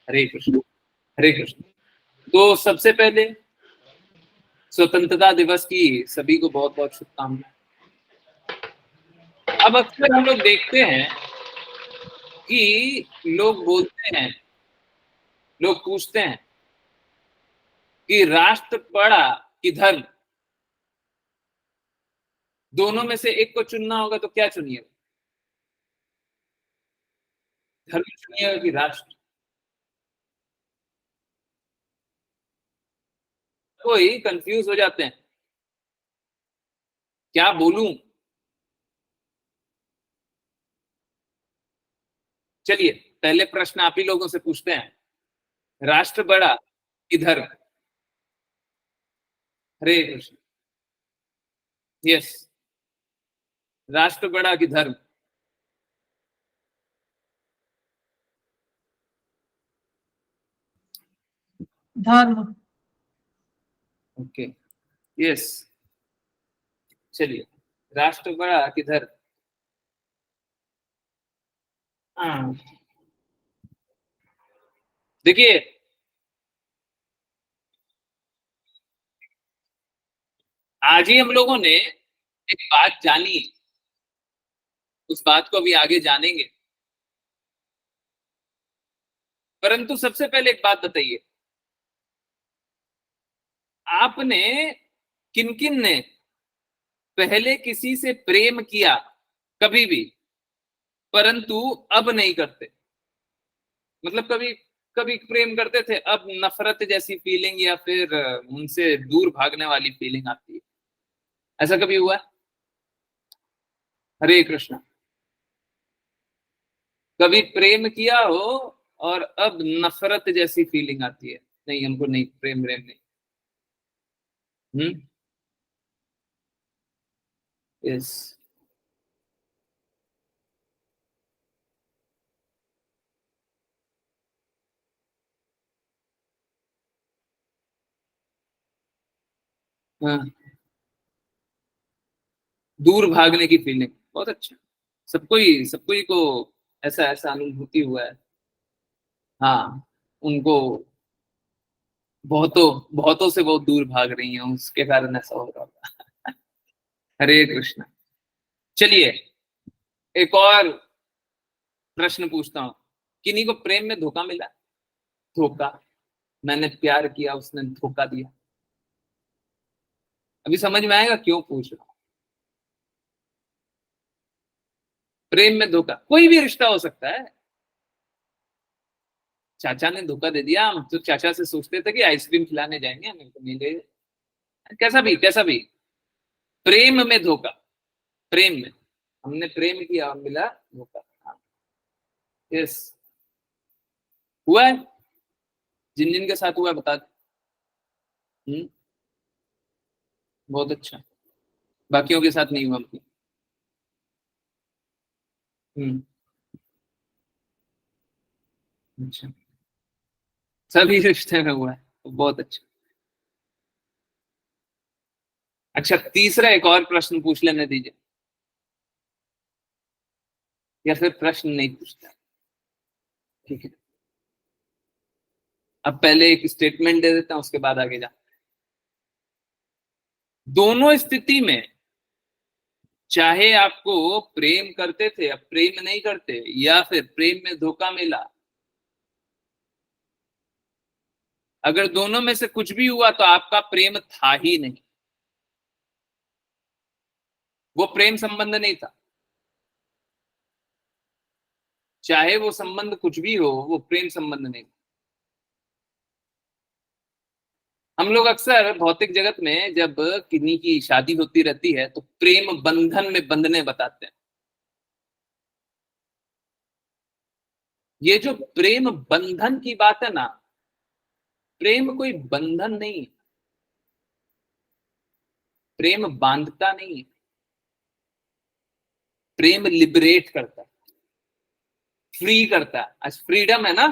हरे कृष्ण। हरे कृष्ण। तो सबसे पहले स्वतंत्रता दिवस की सभी को बहुत बहुत शुभकामनाएं। अब अक्सर हम लोग देखते हैं कि लोग बोलते हैं, लोग पूछते हैं कि राष्ट्र बड़ा कि धर्म, दोनों में से एक को चुनना होगा तो क्या चुनिएगा? धर्म चुनिएगा कि राष्ट्र? कोई कंफ्यूज हो जाते हैं, क्या बोलूं? चलिए पहले प्रश्न आप ही लोगों से पूछते हैं, राष्ट्र बड़ा कि धर्म? हरे कृष्ण। यस, राष्ट्र बड़ा कि धर्म? धर्म। Okay, yes. चलिए, राष्ट्र बड़ा कि धर्म? हाँ, देखिए आज ही हम लोगों ने एक बात जानी, उस बात को अभी आगे जानेंगे, परंतु सबसे पहले एक बात बताइए, आपने किन किन ने पहले किसी से प्रेम किया कभी भी, परंतु अब नहीं करते? मतलब कभी कभी प्रेम करते थे, अब नफरत जैसी फीलिंग या फिर उनसे दूर भागने वाली फीलिंग आती है, ऐसा कभी हुआ है? हरे कृष्ण। कभी प्रेम किया हो और अब नफरत जैसी फीलिंग आती है, नहीं हमको नहीं, प्रेम प्रेम नहीं। हम्म। यस। हाँ, दूर भागने की फीलिंग, बहुत अच्छा। सबको ही को ऐसा ऐसा अनुभूति हुआ है। हाँ, उनको बहुतों बहुतों से बहुत दूर भाग रही हैं, उसके कारण ऐसा हो रहा होगा। हरे कृष्ण। चलिए एक और प्रश्न पूछता हूँ, किन्हीं को प्रेम में धोखा मिला? धोखा, मैंने प्यार किया, उसने धोखा दिया। अभी समझ में आएगा क्यों पूछ रहा हूँ। प्रेम में धोखा कोई भी रिश्ता हो सकता है। चाचा ने धोखा दे दिया, हम तो चाचा से सोचते थे कि आइसक्रीम खिलाने जाएंगे, मेरे को मिले, कैसा भी कैसा भी। प्रेम में धोखा, प्रेम में हमने प्रेम किया और मिला धोखा। हाँ, यस, हुआ है। जिन जिन के साथ हुआ है बता दो। बहुत अच्छा, बाकियों के साथ नहीं हुआ हमको। हम्म। अच्छा, सभी रिश्ते में हुआ है, तो बहुत अच्छा। अच्छा, तीसरा एक और प्रश्न पूछ लेने दीजिए, या फिर प्रश्न नहीं पूछता? ठीक है, अब पहले एक स्टेटमेंट दे देता हूं, उसके बाद आगे जा। दोनों स्थिति में, चाहे आपको प्रेम करते थे अब प्रेम नहीं करते, या फिर प्रेम में धोखा मिला, अगर दोनों में से कुछ भी हुआ तो आपका प्रेम था ही नहीं, वो प्रेम संबंध नहीं था। चाहे वो संबंध कुछ भी हो, वो प्रेम संबंध नहीं था। हम लोग अक्सर भौतिक जगत में जब किन्हीं की शादी होती रहती है तो प्रेम बंधन में बंधने बताते हैं। ये जो प्रेम बंधन की बात है ना, प्रेम कोई बंधन नहीं है, प्रेम बांधता नहीं है, प्रेम लिबरेट करता है, फ्री करता है। आज फ्रीडम है ना,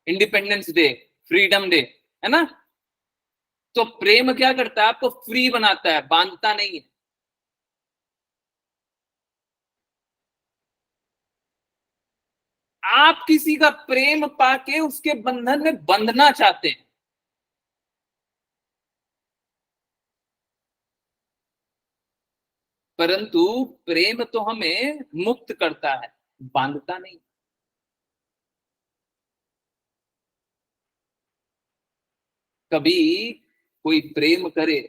इंडिपेंडेंस डे, फ्रीडम डे है ना, तो प्रेम क्या करता है? आपको फ्री बनाता है, बांधता नहीं है। आप किसी का प्रेम पाके उसके बंधन में बंधना चाहते हैं, परंतु प्रेम तो हमें मुक्त करता है, बांधता नहीं। कभी कोई प्रेम करे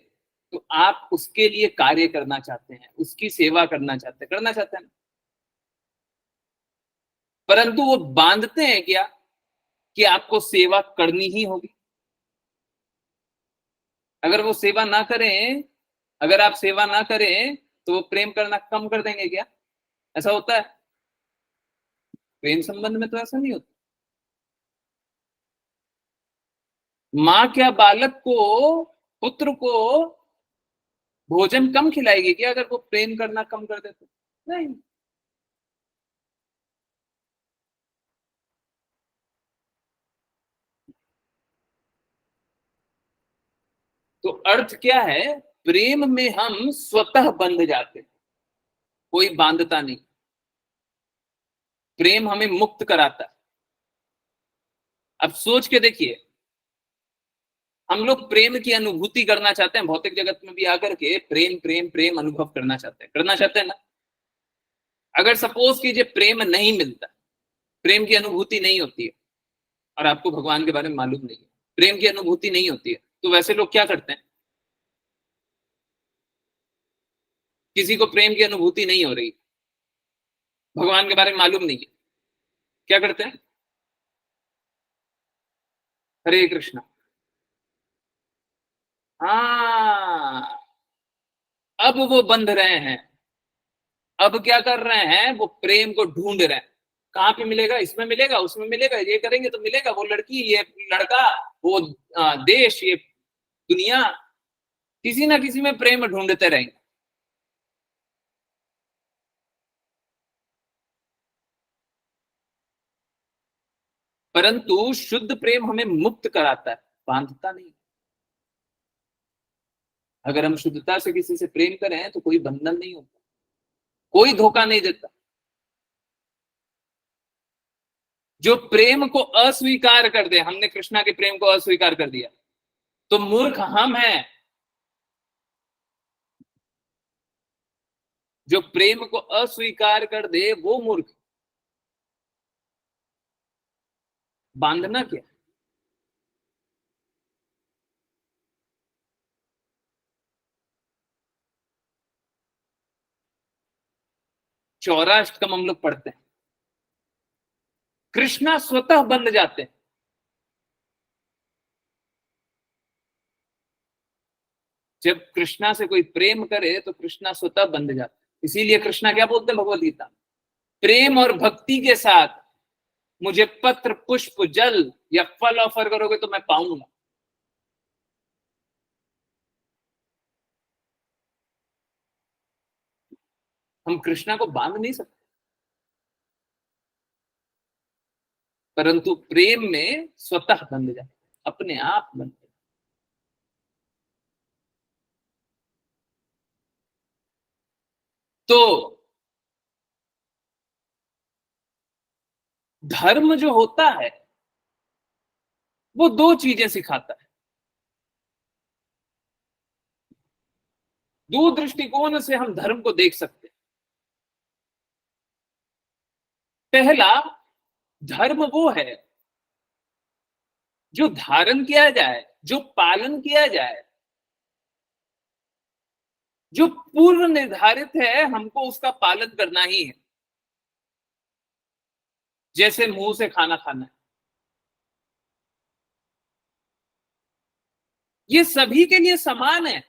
तो आप उसके लिए कार्य करना चाहते हैं, उसकी सेवा करना चाहते हैं, परंतु वो बांधते हैं क्या कि आपको सेवा करनी ही होगी। अगर वो सेवा ना करें, अगर आप सेवा ना करें तो वो प्रेम करना कम कर देंगे क्या? ऐसा होता है? प्रेम संबंध में तो ऐसा नहीं होता। माँ क्या बालक को, पुत्र को भोजन कम खिलाएगी क्या अगर वो प्रेम करना कम कर दे तो? नहीं। तो अर्थ क्या है? प्रेम में हम स्वतः बंध जाते हैं, कोई बांधता नहीं। प्रेम हमें मुक्त कराता है। अब सोच के देखिए, हम लोग प्रेम की अनुभूति करना चाहते हैं, भौतिक जगत में भी आकर के प्रेम प्रेम प्रेम अनुभव करना चाहते हैं ना। अगर सपोज कीजिए प्रेम नहीं मिलता, प्रेम की अनुभूति नहीं होती है, और आपको भगवान के बारे में मालूम नहीं है, प्रेम की अनुभूति नहीं होती है, तो वैसे लोग क्या करते हैं? किसी को प्रेम की अनुभूति नहीं हो रही, भगवान के बारे में मालूम नहीं है, क्या करते हैं? हरे कृष्णा। हाँ, अब वो बंध रहे हैं। अब क्या कर रहे हैं? वो प्रेम को ढूंढ रहे हैं। कहाँ पे मिलेगा? इसमें मिलेगा, उसमें मिलेगा, ये करेंगे तो मिलेगा, वो लड़की, ये लड़का, वो देश, ये दुनिया, किसी ना किसी में प्रेम ढूंढते रहेंगे। परंतु शुद्ध प्रेम हमें मुक्त कराता है, बांधता नहीं। अगर हम शुद्धता से किसी से प्रेम करें तो कोई बंधन नहीं होता, कोई धोखा नहीं देता। जो प्रेम को अस्वीकार कर दे, हमने कृष्णा के प्रेम को अस्वीकार कर दिया, तो मूर्ख हम हैं। जो प्रेम को अस्वीकार कर दे वो मूर्ख। बांधना क्या? चौराष्टकम हम लोग पढ़ते हैं, कृष्णा स्वतः बंध जाते हैं। जब कृष्णा से कोई प्रेम करे तो कृष्णा स्वतः बंध जाते हैं। इसीलिए कृष्णा क्या बोलते हैं भगवद गीता? प्रेम और भक्ति के साथ मुझे पत्र पुष्प जल या फल ऑफर करोगे तो मैं पाऊंगा। हम कृष्णा को बांध नहीं सकते, परंतु प्रेम में स्वतः बंध जाए, अपने आप बंध जाए। तो धर्म जो होता है वो दो चीजें सिखाता है। दो दृष्टिकोण से हम धर्म को देख सकते हैं। पहला, धर्म वो है जो धारण किया जाए, जो पालन किया जाए, जो पूर्व निर्धारित है, हमको उसका पालन करना ही है। जैसे मुंह से खाना खाना है, ये सभी के लिए समान है।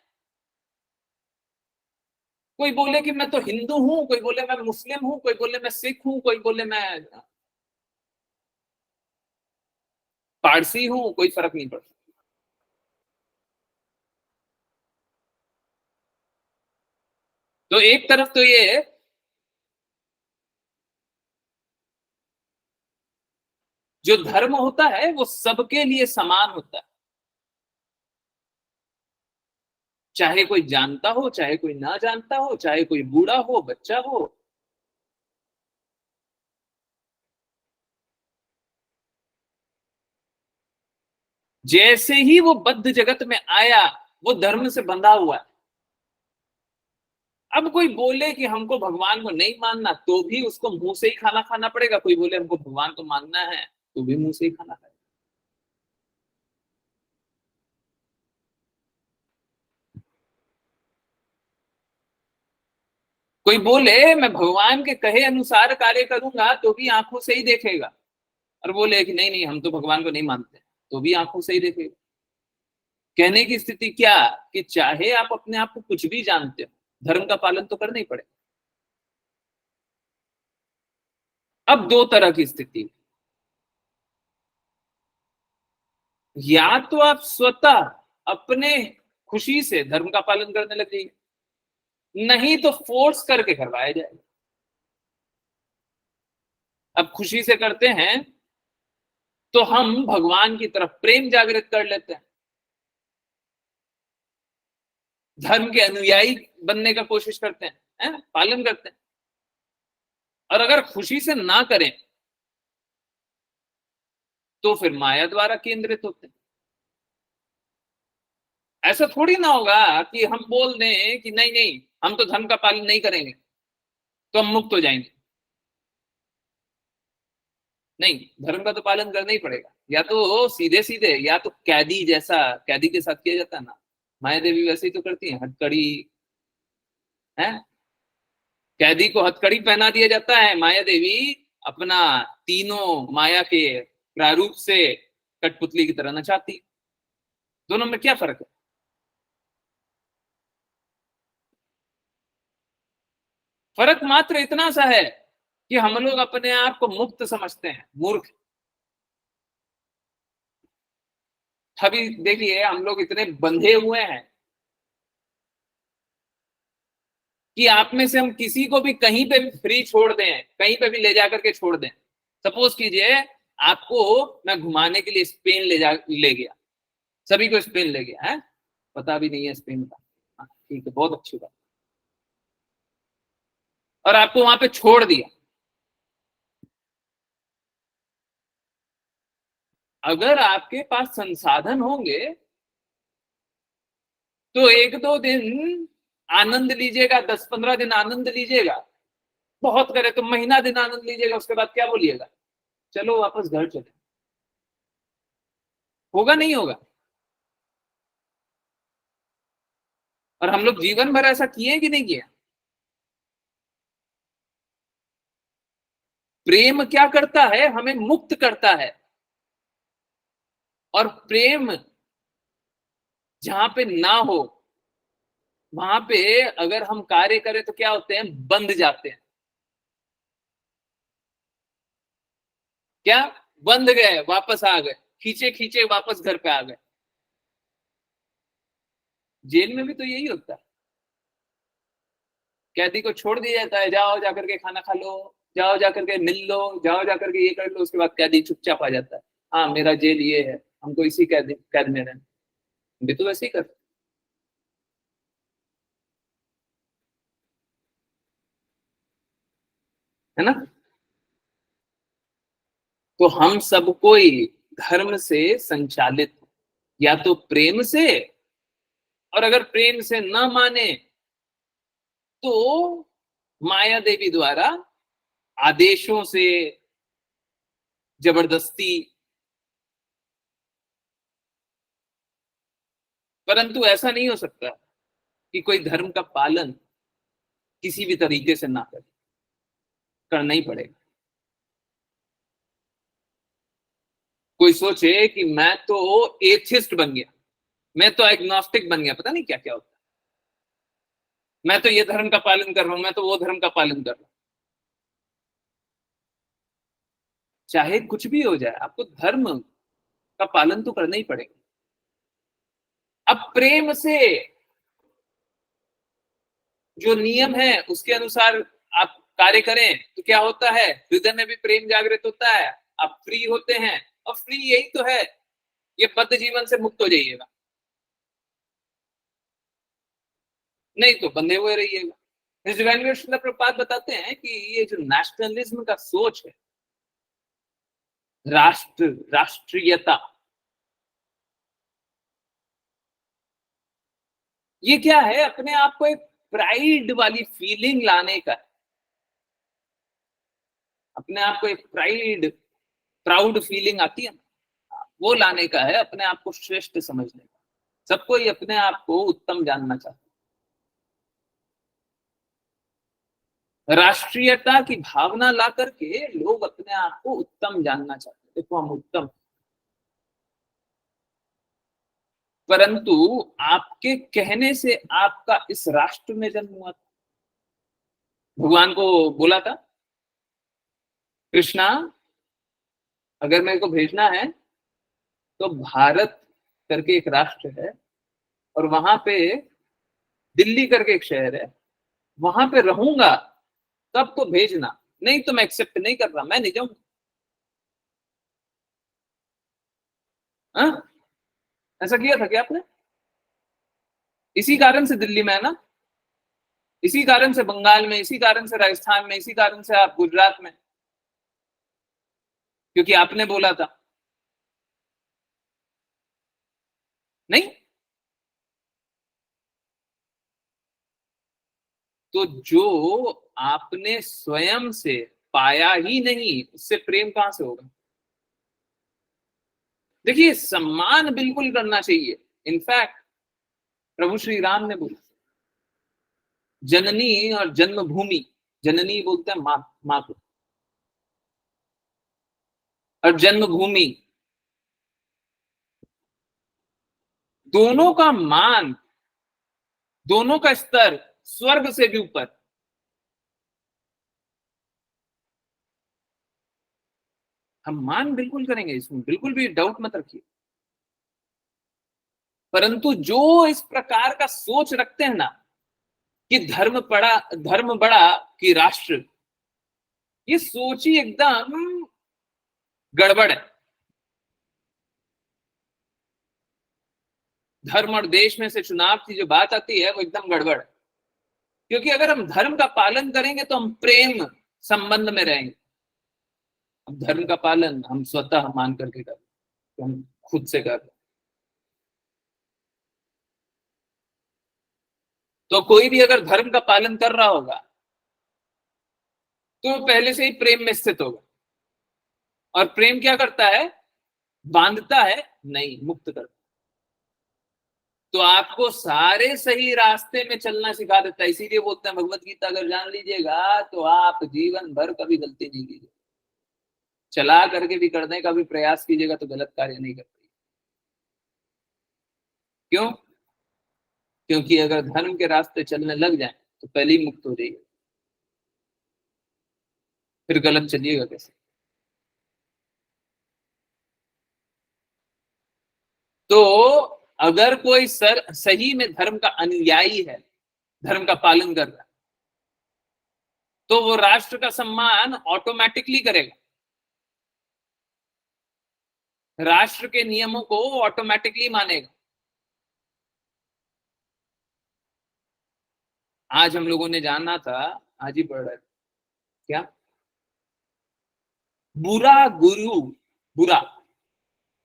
कोई बोले कि मैं तो हिंदू हूं, कोई बोले मैं मुस्लिम हूं, कोई बोले मैं सिख हूं, कोई बोले मैं पारसी हूं, कोई फर्क नहीं पड़ता। तो एक तरफ तो ये जो धर्म होता है वो सबके लिए समान होता है, चाहे कोई जानता हो, चाहे कोई ना जानता हो, चाहे कोई बूढ़ा हो, बच्चा हो। जैसे ही वो बद्ध जगत में आया, वो धर्म से बंधा हुआ है। अब कोई बोले कि हमको भगवान को नहीं मानना, तो भी उसको मुंह से ही खाना खाना पड़ेगा। कोई बोले हमको भगवान को मानना है, तो भी मुंह से ही खाना खाएगा। कोई बोले मैं भगवान के कहे अनुसार कार्य करूंगा, तो भी आंखों से ही देखेगा। और बोले कि नहीं नहीं हम तो भगवान को नहीं मानते, तो भी आंखों से ही देखेगा। कहने की स्थिति क्या, कि चाहे आप अपने आप को कुछ भी जानते हो, धर्म का पालन तो करना ही पड़ेगा। अब दो तरह की स्थिति, या तो आप स्वतः अपने खुशी से धर्म का पालन करने लग जाइए, नहीं तो फोर्स करके करवाया जाएगा। अब खुशी से करते हैं तो हम भगवान की तरफ प्रेम जागृत कर लेते हैं, धर्म के अनुयायी बनने का कोशिश करते हैं, है? पालन करते हैं। और अगर खुशी से ना करें तो फिर माया द्वारा केंद्रित होते हैं। ऐसा थोड़ी ना होगा कि हम बोल दें कि नहीं नहीं हम तो धर्म का पालन नहीं करेंगे तो हम मुक्त हो जाएंगे। नहीं, धर्म का तो पालन करना ही पड़ेगा। या तो सीधे सीधे, या तो कैदी जैसा, कैदी के साथ किया जाता है ना, माया देवी वैसे ही तो करती है, हथकड़ी है। कैदी को हथकड़ी पहना दिया जाता है, माया देवी अपना तीनों माया के प्रारूप से कठपुतली की तरह नचाती। दोनों में क्या फर्क है? फर्क मात्र इतना सा है कि हम लोग अपने आप को मुक्त समझते हैं, मूर्ख। अभी देखिए हम लोग इतने बंधे हुए हैं कि आप में से हम किसी को भी कहीं पे भी फ्री छोड़ दें, कहीं पे भी ले जाकर के छोड़ दें। सपोज कीजिए आपको मैं घुमाने के लिए स्पेन ले गया, सभी को स्पेन ले गया है, पता भी नहीं है स्पेन का, हाँ, ठीक है, बहुत अच्छी बात। और आपको वहां पे छोड़ दिया। अगर आपके पास संसाधन होंगे तो एक दो दिन आनंद लीजिएगा, 10-15 दिन आनंद लीजिएगा, बहुत करे तो महीना दिन आनंद लीजिएगा, उसके बाद क्या बोलिएगा, चलो वापस घर चले। होगा नहीं होगा? और हम लोग जीवन भर ऐसा किए कि नहीं किए? प्रेम क्या करता है, हमें मुक्त करता है। और प्रेम जहां पे ना हो, वहां पे अगर हम कार्य करें तो क्या होते हैं, बंध जाते हैं। क्या, बंध गए, वापस आ गए, खींचे खींचे वापस घर पे आ गए। जेल में भी तो यही होता है, कैदी को छोड़ दिया जाता है, जाओ जाकर के खाना खा लो, जाओ जाकर के मिल लो, जाओ जाकर के ये कर लो, उसके बाद कैदी चुपचाप आ जाता है, हाँ मेरा जेल ये है, हमको इसी कैद में रहना। भी तो वैसे ही कर, है ना? तो हम सब कोई धर्म से संचालित, या तो प्रेम से, और अगर प्रेम से न माने तो माया देवी द्वारा आदेशों से, जबरदस्ती। परंतु ऐसा नहीं हो सकता कि कोई धर्म का पालन किसी भी तरीके से ना करे, करना ही पड़ेगा। कोई सोचे कि मैं तो एथिस्ट बन गया, मैं तो एग्नोस्टिक बन गया, पता नहीं क्या क्या होता है, मैं तो ये धर्म का पालन कर रहा हूं, मैं तो वो धर्म का पालन कर रहा हूं। चाहे कुछ भी हो जाए, आपको धर्म का पालन तो करना ही पड़ेगा। अब प्रेम से जो नियम है उसके अनुसार आप कार्य करें तो क्या होता है, हृदय में भी प्रेम जागृत होता है, आप फ्री होते हैं। और फ्री यही तो है, ये बद्ध जीवन से मुक्त हो जाइएगा, नहीं तो बंधे हुए रहिएगा। शिला प्रपात बताते हैं कि ये जो नेशनलिज्म का सोच है, राष्ट्रीयता, ये क्या है, अपने आप को एक प्राइड वाली फीलिंग लाने का, अपने आप को एक प्राउड फीलिंग आती है ना, वो लाने का है, अपने आप को श्रेष्ठ समझने का। सब कोई अपने आप को उत्तम जानना चाहता है, राष्ट्रीयता की भावना ला करके लोग अपने आप को उत्तम जानना चाहते हैं, देखो हम उत्तम। परंतु आपके कहने से आपका इस राष्ट्र में जन्म हुआ था। भगवान को बोला था, कृष्णा अगर मेरे को भेजना है तो भारत करके एक राष्ट्र है, और वहां पे दिल्ली करके एक शहर है, वहां पे रहूंगा, तब तो भेजना, नहीं तो मैं एक्सेप्ट नहीं कर रहा, मैं नहीं जाऊंगा। हाँ? ऐसा किया था क्या आपने? इसी कारण से दिल्ली में है ना, इसी कारण से बंगाल में, इसी कारण से राजस्थान में, इसी कारण से आप गुजरात में, क्योंकि आपने बोला था। नहीं, तो जो आपने स्वयं से पाया ही नहीं, उससे प्रेम कहां से होगा? देखिए, सम्मान बिल्कुल करना चाहिए। इनफैक्ट प्रभु श्री राम ने बोला, जननी और जन्मभूमि, जननी बोलते हैं माँ, माँ को, और जन्मभूमि, दोनों का मान, दोनों का स्तर स्वर्ग से भी ऊपर। हम मान बिल्कुल करेंगे, इसमें बिल्कुल भी डाउट मत रखिए। परंतु जो इस प्रकार का सोच रखते हैं ना कि धर्म बड़ा कि राष्ट्र, ये सोच ही एकदम गड़बड़ है। धर्म और देश में से चुनाव की जो बात आती है वो एकदम गड़बड़ है, क्योंकि अगर हम धर्म का पालन करेंगे तो हम प्रेम संबंध में रहेंगे। अब धर्म का पालन हम स्वतः मान करके करें, तो हम खुद से कर रहे हैं। तो कोई भी अगर धर्म का पालन कर रहा होगा तो पहले से ही प्रेम में स्थित होगा, और प्रेम क्या करता है? बांधता है, नहीं मुक्त करता। तो आपको सारे सही रास्ते में चलना सिखा देता है। इसीलिए बोलते हैं भगवत गीता अगर जान लीजिएगा तो आप जीवन भर कभी गलती नहीं कीजिए, चला करके भी करने का भी प्रयास कीजिएगा तो गलत कार्य नहीं करते। क्यों? क्योंकि अगर धर्म के रास्ते चलने लग जाए तो पहले ही मुक्त हो जाइए, फिर गलत चलिएगा कैसे? तो अगर कोई सही में धर्म का अनुयायी है, धर्म का पालन कर रहा है, तो वो राष्ट्र का सम्मान ऑटोमेटिकली करेगा, राष्ट्र के नियमों को ऑटोमेटिकली मानेगा। आज हम लोगों ने जाना था, आज ही पढ़ रहे थे, क्या बुरा गुरु, बुरा,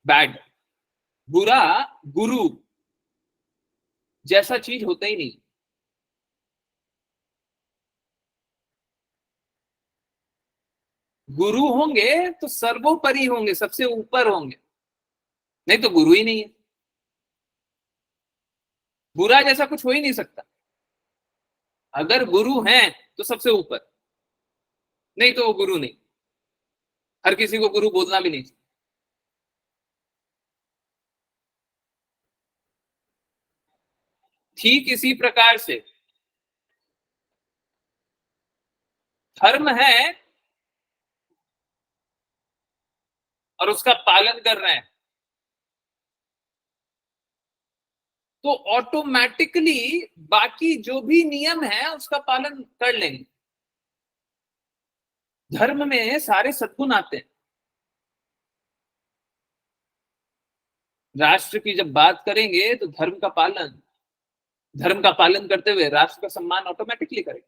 बैड, बुरा गुरु जैसा चीज होता ही नहीं। गुरु होंगे तो सर्वोपरि होंगे, सबसे ऊपर होंगे, नहीं तो गुरु ही नहीं है। बुरा जैसा कुछ हो ही नहीं सकता। अगर गुरु हैं तो सबसे ऊपर, नहीं तो वो गुरु नहीं। हर किसी को गुरु बोलना भी नहीं चाहिए। ठीक इसी प्रकार से धर्म है और उसका पालन कर रहे हैं तो ऑटोमेटिकली बाकी जो भी नियम है उसका पालन कर लेंगे। धर्म में सारे सद्गुण आते हैं। राष्ट्र की जब बात करेंगे तो धर्म का पालन करते हुए राष्ट्र का सम्मान ऑटोमेटिकली करेंगे।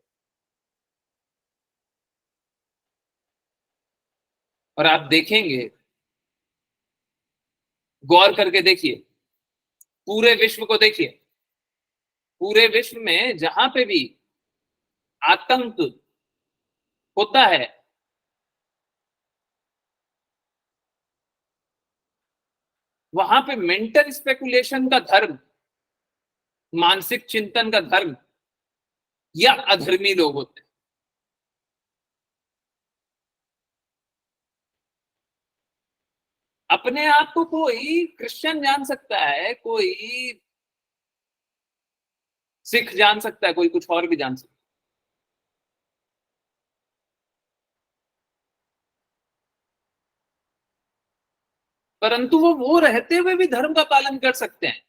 और आप देखेंगे, गौर करके देखिए, पूरे विश्व को देखिए, पूरे विश्व में जहां पे भी आतंक होता है, वहां पे मेंटल स्पेकुलेशन का धर्म, मानसिक चिंतन का धर्म या अधर्मी लोग होते हैं। अपने आप को कोई क्रिश्चियन जान सकता है, कोई सिख जान सकता है, कोई कुछ और भी जान सकता है, परंतु वो रहते हुए भी धर्म का पालन कर सकते हैं।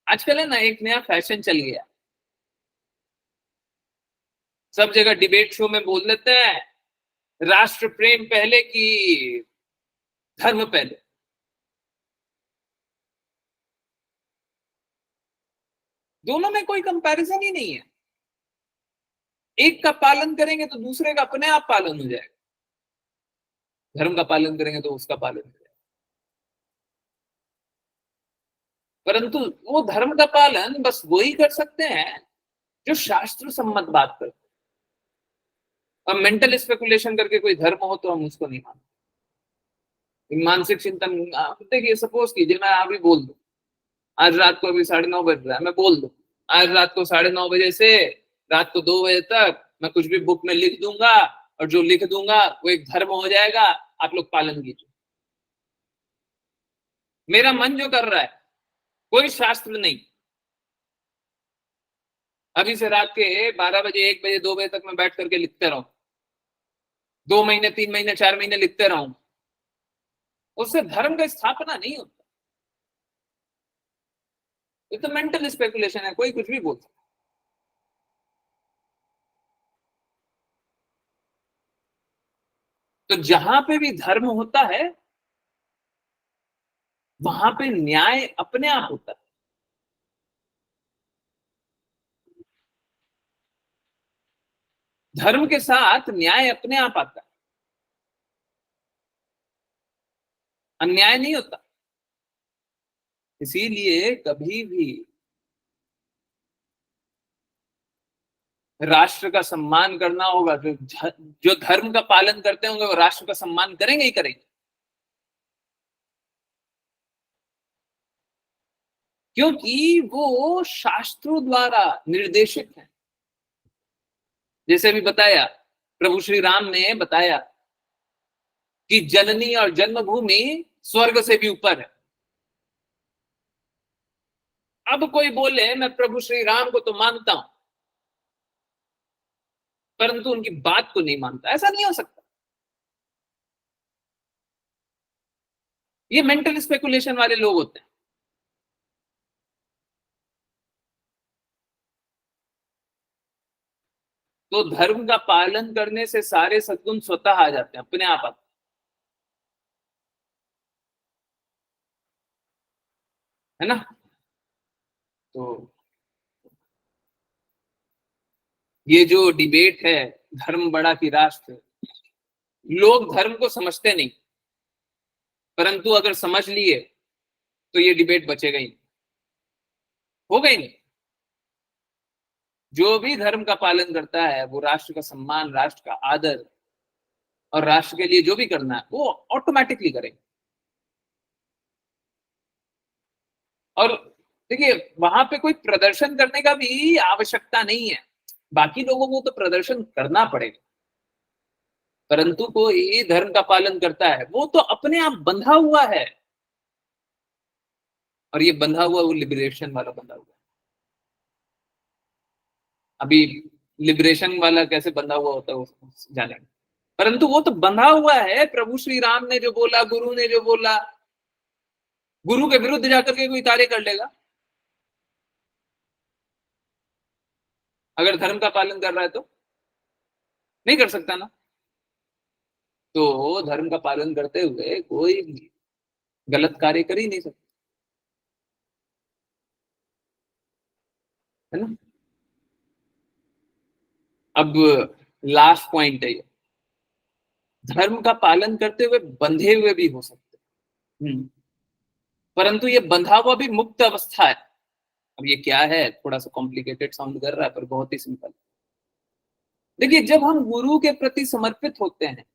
आजकल है ना, एक नया फैशन चल गया, सब जगह डिबेट शो में बोल देते हैं राष्ट्र प्रेम पहले की धर्म पहले। दोनों में कोई कंपैरिजन ही नहीं है। एक का पालन करेंगे तो दूसरे का अपने आप पालन हो जाएगा, धर्म का पालन करेंगे तो उसका पालन हो जाएगा। परंतु वो धर्म का पालन बस वही कर सकते हैं जो शास्त्र सम्मत बात करते हैं। अब मेंटल स्पेकुलेशन करके कोई धर्म हो तो हम उसको नहीं मानते। मानसिक चिंतन, देखिए सपोज कीजिए मैं अभी बोल दूं, आज रात को अभी 9:30 बज रहा है, मैं बोल दूं आज रात को 9:30 बजे से रात को 2 बजे तक मैं कुछ भी बुक में लिख दूंगा, और जो लिख दूंगा वो एक धर्म हो जाएगा, आप लोग पालन कीजिए। मेरा मन जो कर रहा है, कोई शास्त्र नहीं। अभी से रात के 12 बजे, 1 बजे, 2 बजे तक मैं बैठ करके लिखते रहूं, 2 महीने, 3 महीने, 4 महीने लिखते रहूं, उससे धर्म का स्थापना नहीं होता। ये तो मेंटल स्पेकुलेशन है, कोई कुछ भी बोल सकता। तो जहां पे भी धर्म होता है वहां पे न्याय अपने आप होता है। धर्म के साथ न्याय अपने आप आता है, अन्याय नहीं होता। इसीलिए कभी भी राष्ट्र का सम्मान करना होगा, जो धर्म का पालन करते होंगे वो राष्ट्र का सम्मान करेंगे ही करेंगे, क्योंकि वो शास्त्रों द्वारा निर्देशित है। जैसे भी बताया, प्रभु श्री राम ने बताया कि जननी और जन्मभूमि स्वर्ग से भी ऊपर है। अब कोई बोले मैं प्रभु श्री राम को तो मानता हूं परंतु उनकी बात को नहीं मानता, ऐसा नहीं हो सकता। ये मेंटल स्पेकुलेशन वाले लोग होते हैं। तो धर्म का पालन करने से सारे सद्गुण स्वतः आ जाते हैं, अपने आप आते है ना। तो ये जो डिबेट है, धर्म बड़ा कि राष्ट्र, लोग धर्म को समझते नहीं, परंतु अगर समझ लिए तो ये डिबेट बचेगा ही नहीं, होगा ही नहीं। जो भी धर्म का पालन करता है वो राष्ट्र का सम्मान, राष्ट्र का आदर और राष्ट्र के लिए जो भी करना है वो ऑटोमेटिकली करेगा। और देखिए, वहां पे कोई प्रदर्शन करने का भी आवश्यकता नहीं है, बाकी लोगों को तो प्रदर्शन करना पड़ेगा, परंतु कोई धर्म का पालन करता है वो तो अपने आप बंधा हुआ है। और ये बंधा हुआ वो लिबरेशन वाला बंधा हुआ है। अभी लिबरेशन वाला कैसे बंधा हुआ होता है वो जानेंगे, परंतु वो तो बंधा हुआ है। प्रभु श्री राम ने जो बोला, गुरु ने जो बोला, गुरु के विरुद्ध जाकर के कोई कार्य कर लेगा अगर धर्म का पालन कर रहा है तो? नहीं कर सकता ना। तो धर्म का पालन करते हुए कोई गलत कार्य कर ही नहीं सकता, है ना। अब लास्ट पॉइंट है ये, धर्म का पालन करते हुए बंधे हुए भी हो सकते, परंतु ये बंधा हुआ भी मुक्त अवस्था है। अब ये क्या है, थोड़ा सा कॉम्प्लिकेटेड साउंड कर रहा है, पर बहुत ही सिंपल। देखिए, जब हम गुरु के प्रति समर्पित होते हैं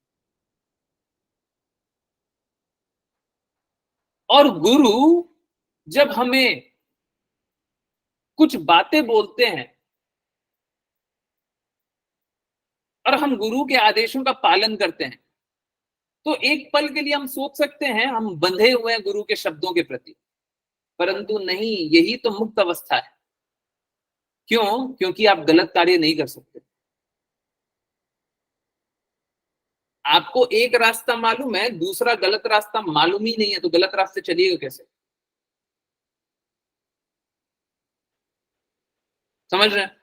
और गुरु जब हमें कुछ बातें बोलते हैं और हम गुरु के आदेशों का पालन करते हैं, तो एक पल के लिए हम सोच सकते हैं हम बंधे हुए हैं गुरु के शब्दों के प्रति, परंतु नहीं, यही तो मुक्त अवस्था है। क्यों? क्योंकि आप गलत कार्य नहीं कर सकते। आपको एक रास्ता मालूम है, दूसरा गलत रास्ता मालूम ही नहीं है, तो गलत रास्ते चलिएगा कैसे? समझ रहे हैं?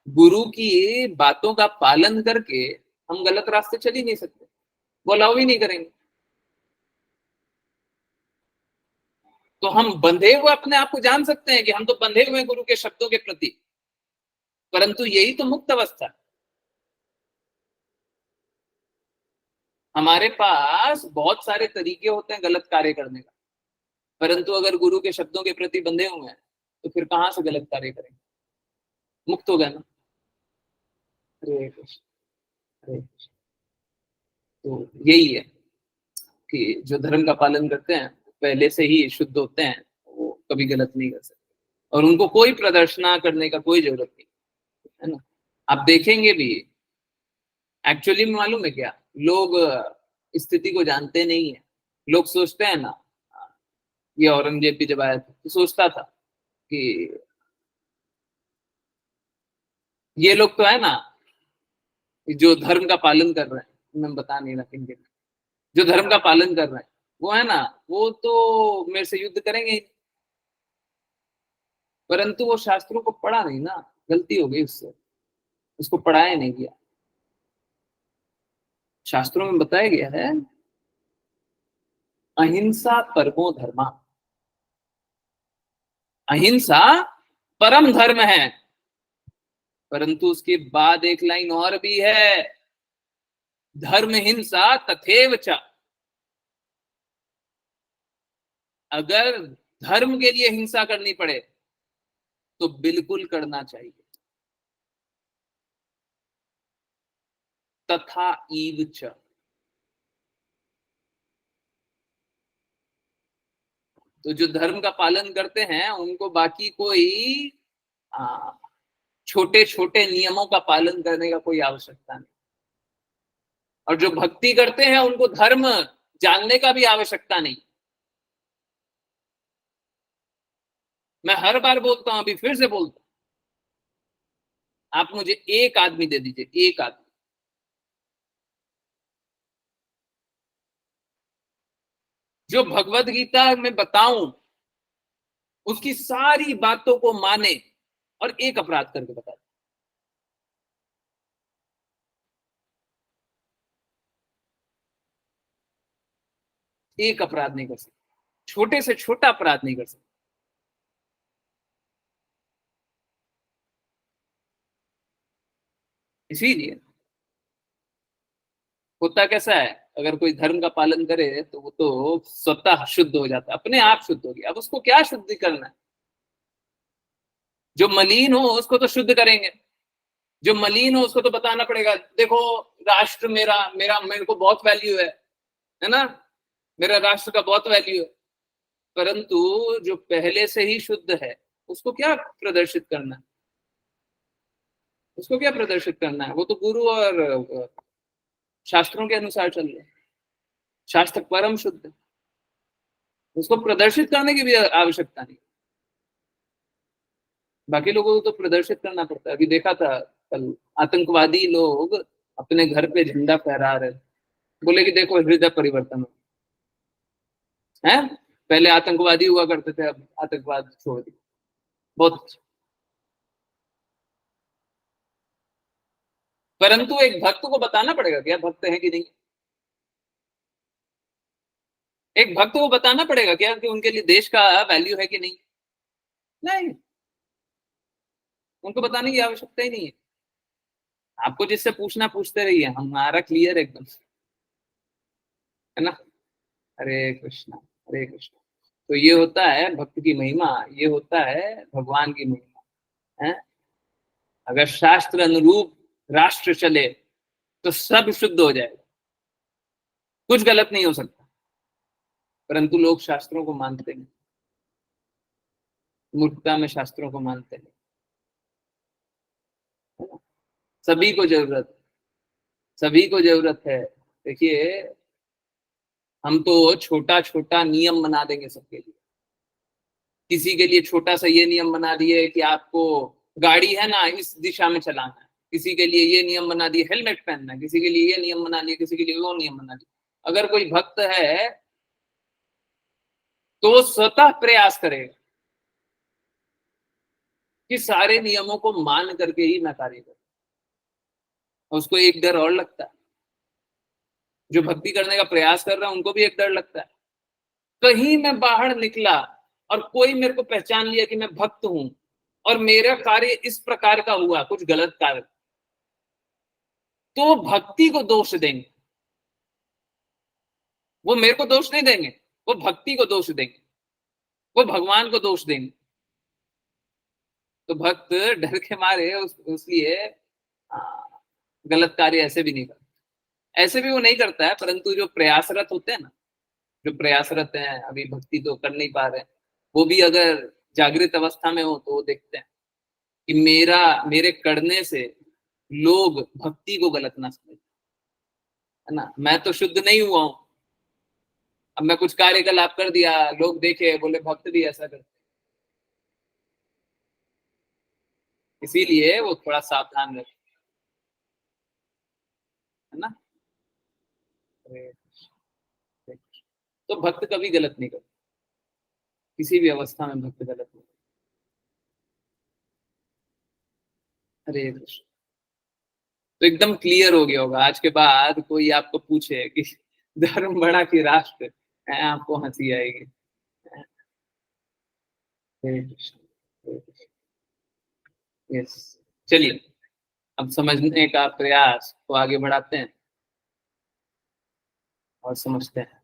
गुरु की बातों का पालन करके हम गलत रास्ते चल ही नहीं सकते, वो अलाउ ही नहीं करेंगे। तो हम बंधे हुए अपने आप को जान सकते हैं कि हम तो बंधे हुए गुरु के शब्दों के प्रति, परंतु यही तो मुक्त अवस्था है। हमारे पास बहुत सारे तरीके होते हैं गलत कार्य करने का, परंतु अगर गुरु के शब्दों के प्रति बंधे हुए हैं तो फिर कहां से गलत कार्य करेंगे? मुक्त हो गए ना। हरे कृष्ण, हरे कृष्ण। तो यही है कि जो धर्म का पालन करते हैं पहले से ही शुद्ध होते हैं, वो कभी गलत नहीं कर सकते और उनको कोई प्रदर्शना करने का कोई जरूरत नहीं है ना। आप देखेंगे भी, एक्चुअली में मालूम है क्या, लोग स्थिति को जानते नहीं है। लोग सोचते हैं ना, ये औरंगजेब भी जब आया था तो सोचता था कि ये लोग तो है ना जो धर्म का पालन कर रहे हैं, मैं बता नहीं रहा किनके, जो धर्म का पालन कर रहे हैं वो है ना, वो तो मेरे से युद्ध करेंगे ही। परंतु वो शास्त्रों को पढ़ा नहीं ना, गलती हो गई उससे, उसको पढ़ाया नहीं गया। शास्त्रों में बताया गया है अहिंसा परमो धर्मा, अहिंसा परम धर्म है। परंतु उसके बाद एक लाइन और भी है, धर्म हिंसा तथेव च, अगर धर्म के लिए हिंसा करनी पड़े तो बिल्कुल करना चाहिए। तथा ईव च, तो जो धर्म का पालन करते हैं उनको बाकी कोई छोटे छोटे नियमों का पालन करने का कोई आवश्यकता नहीं, और जो भक्ति करते हैं उनको धर्म जानने का भी आवश्यकता नहीं। मैं हर बार बोलता हूं, अभी फिर से बोलता हूं, आप मुझे एक आदमी दे दीजिए, एक आदमी जो भगवत गीता में बताऊं उसकी सारी बातों को माने और एक अपराध करके बता दे। एक अपराध नहीं कर सकते, छोटे से छोटा अपराध नहीं कर सकते। इसीलिए होता कैसा है, अगर कोई धर्म का पालन करे तो वो तो स्वतः शुद्ध हो जाता है, अपने आप शुद्ध हो गया। अब उसको क्या शुद्धि करना है? जो मलिन हो उसको तो शुद्ध करेंगे, जो मलिन हो उसको तो बताना पड़ेगा, देखो राष्ट्र मेरा मेरा मेरे को बहुत वैल्यू है ना, मेरा राष्ट्र का बहुत वैल्यू है। परंतु जो पहले से ही शुद्ध है उसको क्या प्रदर्शित करना है? उसको क्या प्रदर्शित करना है? वो तो गुरु और शास्त्रों के अनुसार चल रहे हैं, शास्त्र परम शुद्ध है, उसको प्रदर्शित करने की भी आवश्यकता नहीं। बाकी लोगों को तो प्रदर्शित करना पड़ता है। अभी देखा था कल, आतंकवादी लोग अपने घर पे झंडा फहरा रहे, बोले कि देखो हृदय परिवर्तन है। पहले आतंकवादी हुआ करते थे, अब आतंकवाद छोड़ दिया। बहुत अच्छा। परंतु एक भक्त को बताना पड़ेगा क्या भक्त है कि नहीं, एक भक्त को बताना पड़ेगा क्या कि उनके लिए देश का वैल्यू है कि नहीं? नहीं, उनको बताने की आवश्यकता ही नहीं है। आपको जिससे पूछना पूछते रहिए, हमारा क्लियर एकदम, है ना। हरे कृष्णा, हरे कृष्णा। तो ये होता है भक्त की महिमा, ये होता है भगवान की महिमा है। अगर शास्त्र अनुरूप राष्ट्र चले तो सब शुद्ध हो जाएगा, कुछ गलत नहीं हो सकता। परंतु लोग शास्त्रों को मानते नहीं, मूर्खता में शास्त्रों को मानते नहीं, है ना। सभी को जरूरत, सभी को जरूरत है। देखिए, हम तो छोटा छोटा नियम बना देंगे सबके लिए। किसी के लिए छोटा सा ये नियम बना दिए कि आपको गाड़ी है ना इस दिशा में चलाना है, किसी के लिए ये नियम बना दिए हेलमेट पहनना है, किसी के लिए ये नियम बना दिए, किसी के लिए वो नियम बना दिए। अगर कोई भक्त है तो वो स्वतः प्रयास करेगा कि सारे नियमों को मान करके ही मैं कार्य करूं। उसको एक डर और लगता है, जो भक्ति करने का प्रयास कर रहा है उनको भी एक डर लगता है, कहीं मैं बाहर निकला और कोई मेरे को पहचान लिया कि मैं भक्त हूं और मेरा कार्य इस प्रकार का हुआ, कुछ गलत कार्य, तो भक्ति को दोष देंगे। वो मेरे को दोष नहीं देंगे, वो भक्ति को दोष देंगे, वो भगवान को दोष देंगे। तो भक्त डर के मारे उसलिए गलत कार्य ऐसे भी नहीं करता, ऐसे भी वो नहीं करता है। परंतु जो प्रयासरत होते हैं ना, जो प्रयासरत हैं, अभी भक्ति तो कर नहीं पा रहे, वो भी अगर जागृत अवस्था में हो तो वो देखते हैं कि मेरे करने से लोग भक्ति को गलत ना समझे, है ना। मैं तो शुद्ध नहीं हुआ हूं, अब मैं कुछ कार्यकलाप कर दिया, लोग देखे बोले भक्त भी ऐसा करते, इसीलिए वो थोड़ा सावधान रहे, है ना। तो भक्त कभी गलत नहीं करता, किसी भी अवस्था में भक्त गलत नहीं। हरे कृष्ण। तो एकदम क्लियर हो गया होगा, आज के बाद कोई आपको पूछे कि धर्म बड़ा कि राष्ट्र, है आपको हंसी आएगी। हरे कृष्ण, हरे कृष्ण। यस, चलिए अब समझने का प्रयास को आगे बढ़ाते हैं और समझते हैं।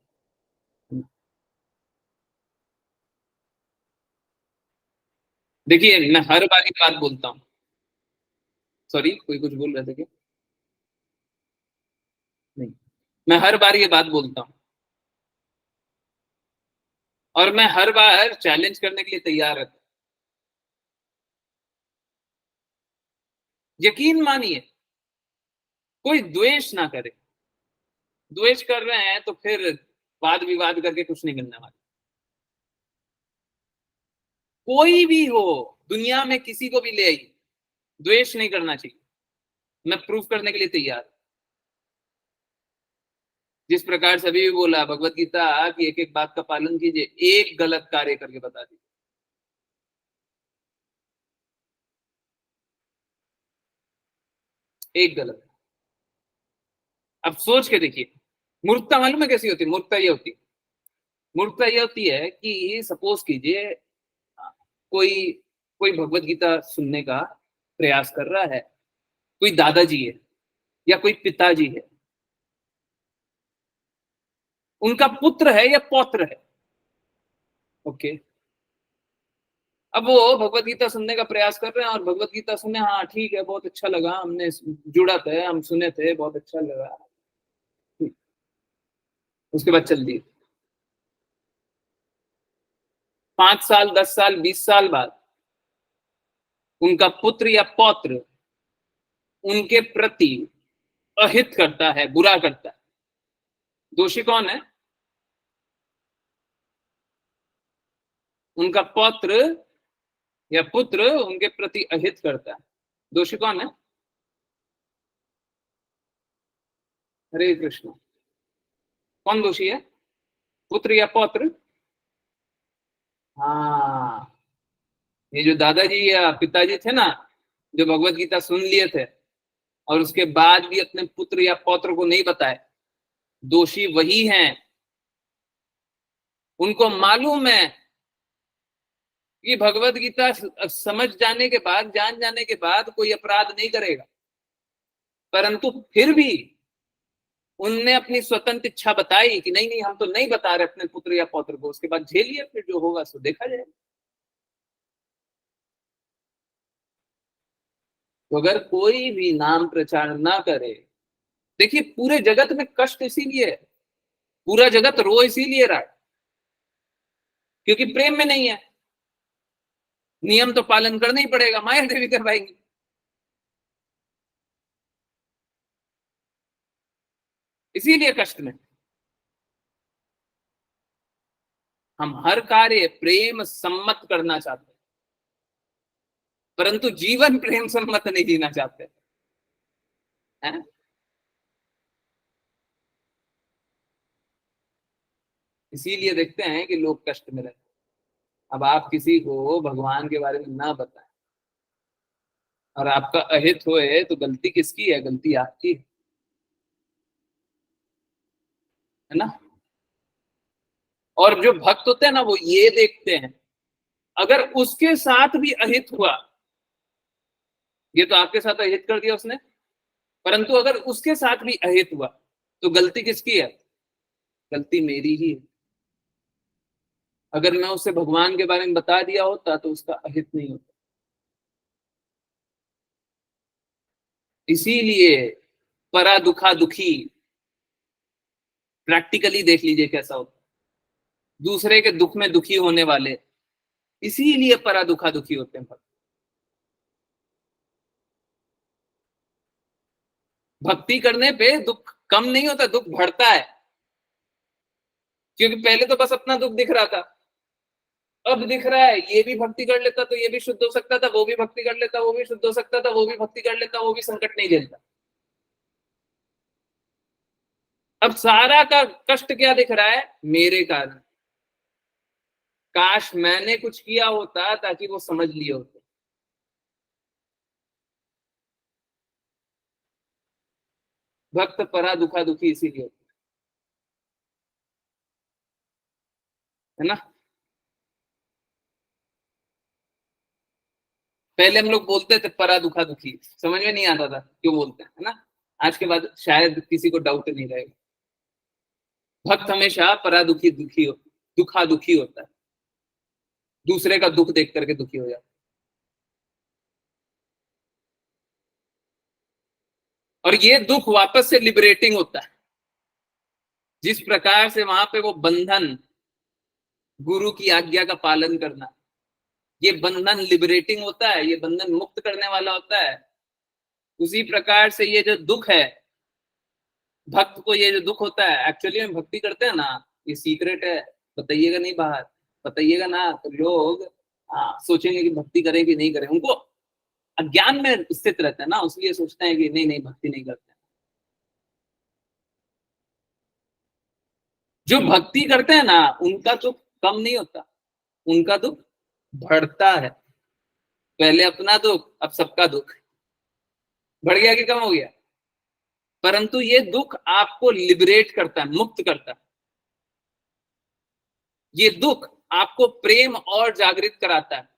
देखिए, मैं हर बार ये बात बोलता हूँ, सॉरी कोई कुछ बोल रहे थे क्या? नहीं, मैं हर बार ये बात बोलता हूँ और मैं हर बार चैलेंज करने के लिए तैयार रहता हूँ। यकीन मानिए, कोई द्वेष ना करे। द्वेष कर रहे हैं तो फिर वाद विवाद करके कुछ नहीं मिलने वाला। कोई भी हो, दुनिया में किसी को भी ले आइए, द्वेष नहीं करना चाहिए। मैं प्रूफ करने के लिए तैयार। जिस प्रकार से अभी भी बोला भगवत गीता की एक एक बात का पालन कीजिए, एक गलत कार्य करके बता दीजिए। एक गलत, अब सोच के देखिए। मूर्खता मालूम है कैसी होती है? मूर्खता ये होती है, मूर्खता ये होती है कि सपोज कीजिए कोई कोई भगवत गीता सुनने का प्रयास कर रहा है, कोई दादाजी है या कोई पिताजी है, उनका पुत्र है या पौत्र है, ओके। अब वो भगवत गीता सुनने का प्रयास कर रहे हैं और भगवत गीता सुने, हाँ ठीक है, बहुत अच्छा लगा, हमने जुड़ा थे, हम सुने थे, बहुत अच्छा लगा। उसके बाद चल दिए, 5 साल 10 साल 20 साल बाद उनका पुत्र या पौत्र उनके प्रति अहित करता है, बुरा करता है, दोषी कौन है? उनका पौत्र या पुत्र उनके प्रति अहित करता है, दोषी कौन है? हरे कृष्ण। कौन दोषी है, पुत्र या पौत्र? हाँ, ये जो दादाजी या पिताजी थे ना, जो भगवत गीता सुन लिए थे और उसके बाद भी अपने पुत्र या पौत्र को नहीं बताए, दोषी वही हैं। उनको मालूम है कि भगवत गीता समझ जाने के बाद, जान जाने के बाद कोई अपराध नहीं करेगा, परंतु फिर भी उनने अपनी स्वतंत्र इच्छा बताई कि नहीं नहीं हम तो नहीं बता रहे अपने पुत्र या पौत्र को, उसके बाद झेलिए, फिर जो होगा सो देखा जाएगा। तो अगर कोई भी नाम प्रचार ना करे, देखिए पूरे जगत में कष्ट इसीलिए है, पूरा जगत रो इसीलिए रहा है, क्योंकि प्रेम में नहीं है। नियम तो पालन करना ही पड़ेगा, माया देवी करवाएंगी। इसीलिए कष्ट में। हम हर कार्य प्रेम सम्मत करना चाहते हैं, परंतु जीवन प्रेम सम्मत नहीं जीना चाहते हैं। इसीलिए देखते हैं कि लोग कष्ट में रहते हैं। अब आप किसी को भगवान के बारे में ना बताएं और आपका अहित होए, तो गलती किसकी है? गलती आपकी है ना। और जो भक्त होते हैं ना, वो ये देखते हैं, अगर उसके साथ भी अहित हुआ, ये तो आपके साथ अहित कर दिया उसने, परंतु अगर उसके साथ भी अहित हुआ, तो गलती किसकी है? गलती मेरी ही है। अगर मैं उसे भगवान के बारे में बता दिया होता तो उसका अहित नहीं होता। इसीलिए परा दुखा दुखी, प्रैक्टिकली देख लीजिए कैसा होता है। दूसरे के दुख में दुखी होने वाले, इसीलिए परा दुखा दुखी होते हैं। भक्ति करने पे दुख कम नहीं होता, दुख बढ़ता है। क्योंकि पहले तो बस अपना दुख दिख रहा था, अब दिख रहा है ये भी भक्ति कर लेता तो ये भी शुद्ध हो सकता था, वो भी भक्ति कर लेता वो भी शुद्ध हो सकता था, वो भी भक्ति कर लेता वो भी संकट नहीं झेलता। अब सारा का कष्ट क्या दिख रहा है? मेरे कारण। काश मैंने कुछ किया होता ताकि वो समझ लिए होते। भक्त परा दुखा दुखी इसीलिए होता है ना। पहले हम लोग बोलते थे परा दुखा दुखी, समझ में नहीं आता था क्यों बोलते हैं, है ना। आज के बाद शायद किसी को डाउट नहीं रहेगा। भक्त हमेशा परा दुखी दुखी हो, दुखा दुखी होता है, दूसरे का दुख देख करके दुखी हो जाता है। और ये दुख वापस से लिबरेटिंग होता है। जिस प्रकार से वहां पे वो बंधन, गुरु की आज्ञा का पालन करना, ये बंधन लिबरेटिंग होता है, ये बंधन मुक्त करने वाला होता है। उसी प्रकार से ये जो दुख है, भक्त को ये जो दुख होता है, एक्चुअली में भक्ति करते हैं ना, ये सीक्रेट है, बताइएगा नहीं बाहर, बताइएगा ना तो लोग सोचेंगे कि भक्ति करें कि नहीं करें। उनको अज्ञान में स्थित रहते हैं ना, इसलिए सोचते हैं कि नहीं नहीं भक्ति नहीं करते। जो भक्ति करते हैं ना, उनका दुख कम नहीं होता, उनका दुख बढ़ता है। पहले अपना दुख, अब सबका दुख। बढ़ गया कि कम हो गया? परंतु ये दुख आपको लिबरेट करता है, मुक्त करता है। ये दुख आपको प्रेम और जागृत कराता है।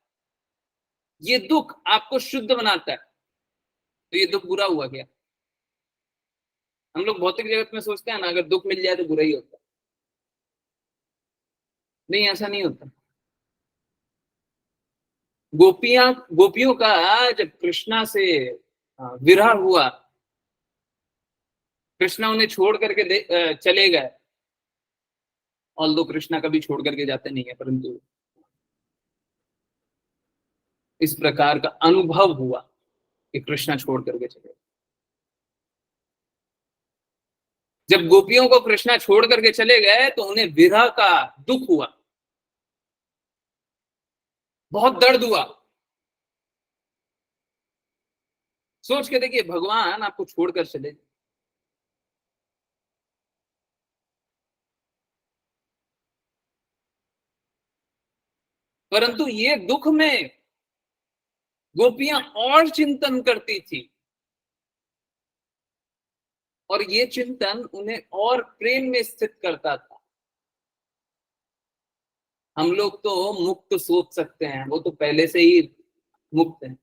ये दुख आपको शुद्ध बनाता है। तो ये दुख बुरा हुआ क्या? हम लोग भौतिक जगत में सोचते हैं ना, अगर दुख मिल जाए तो बुरा ही होता है। नहीं, ऐसा नहीं होता। गोपियों का जब कृष्णा से विरह हुआ, कृष्णा उन्हें छोड़ करके चले गए। ऑल्दो कृष्णा कभी छोड़ करके जाते नहीं है, परंतु इस प्रकार का अनुभव हुआ कि कृष्णा छोड़ करके चले गए। जब गोपियों को कृष्णा छोड़ करके चले गए तो उन्हें विरह का दुख हुआ, बहुत दर्द हुआ। सोच के देखिए, भगवान आपको छोड़कर चले, परंतु ये दुख में गोपियां और चिंतन करती थी, और ये चिंतन उन्हें और प्रेम में स्थित करता था। हम लोग तो मुक्त सोच सकते हैं, वो तो पहले से ही मुक्त है।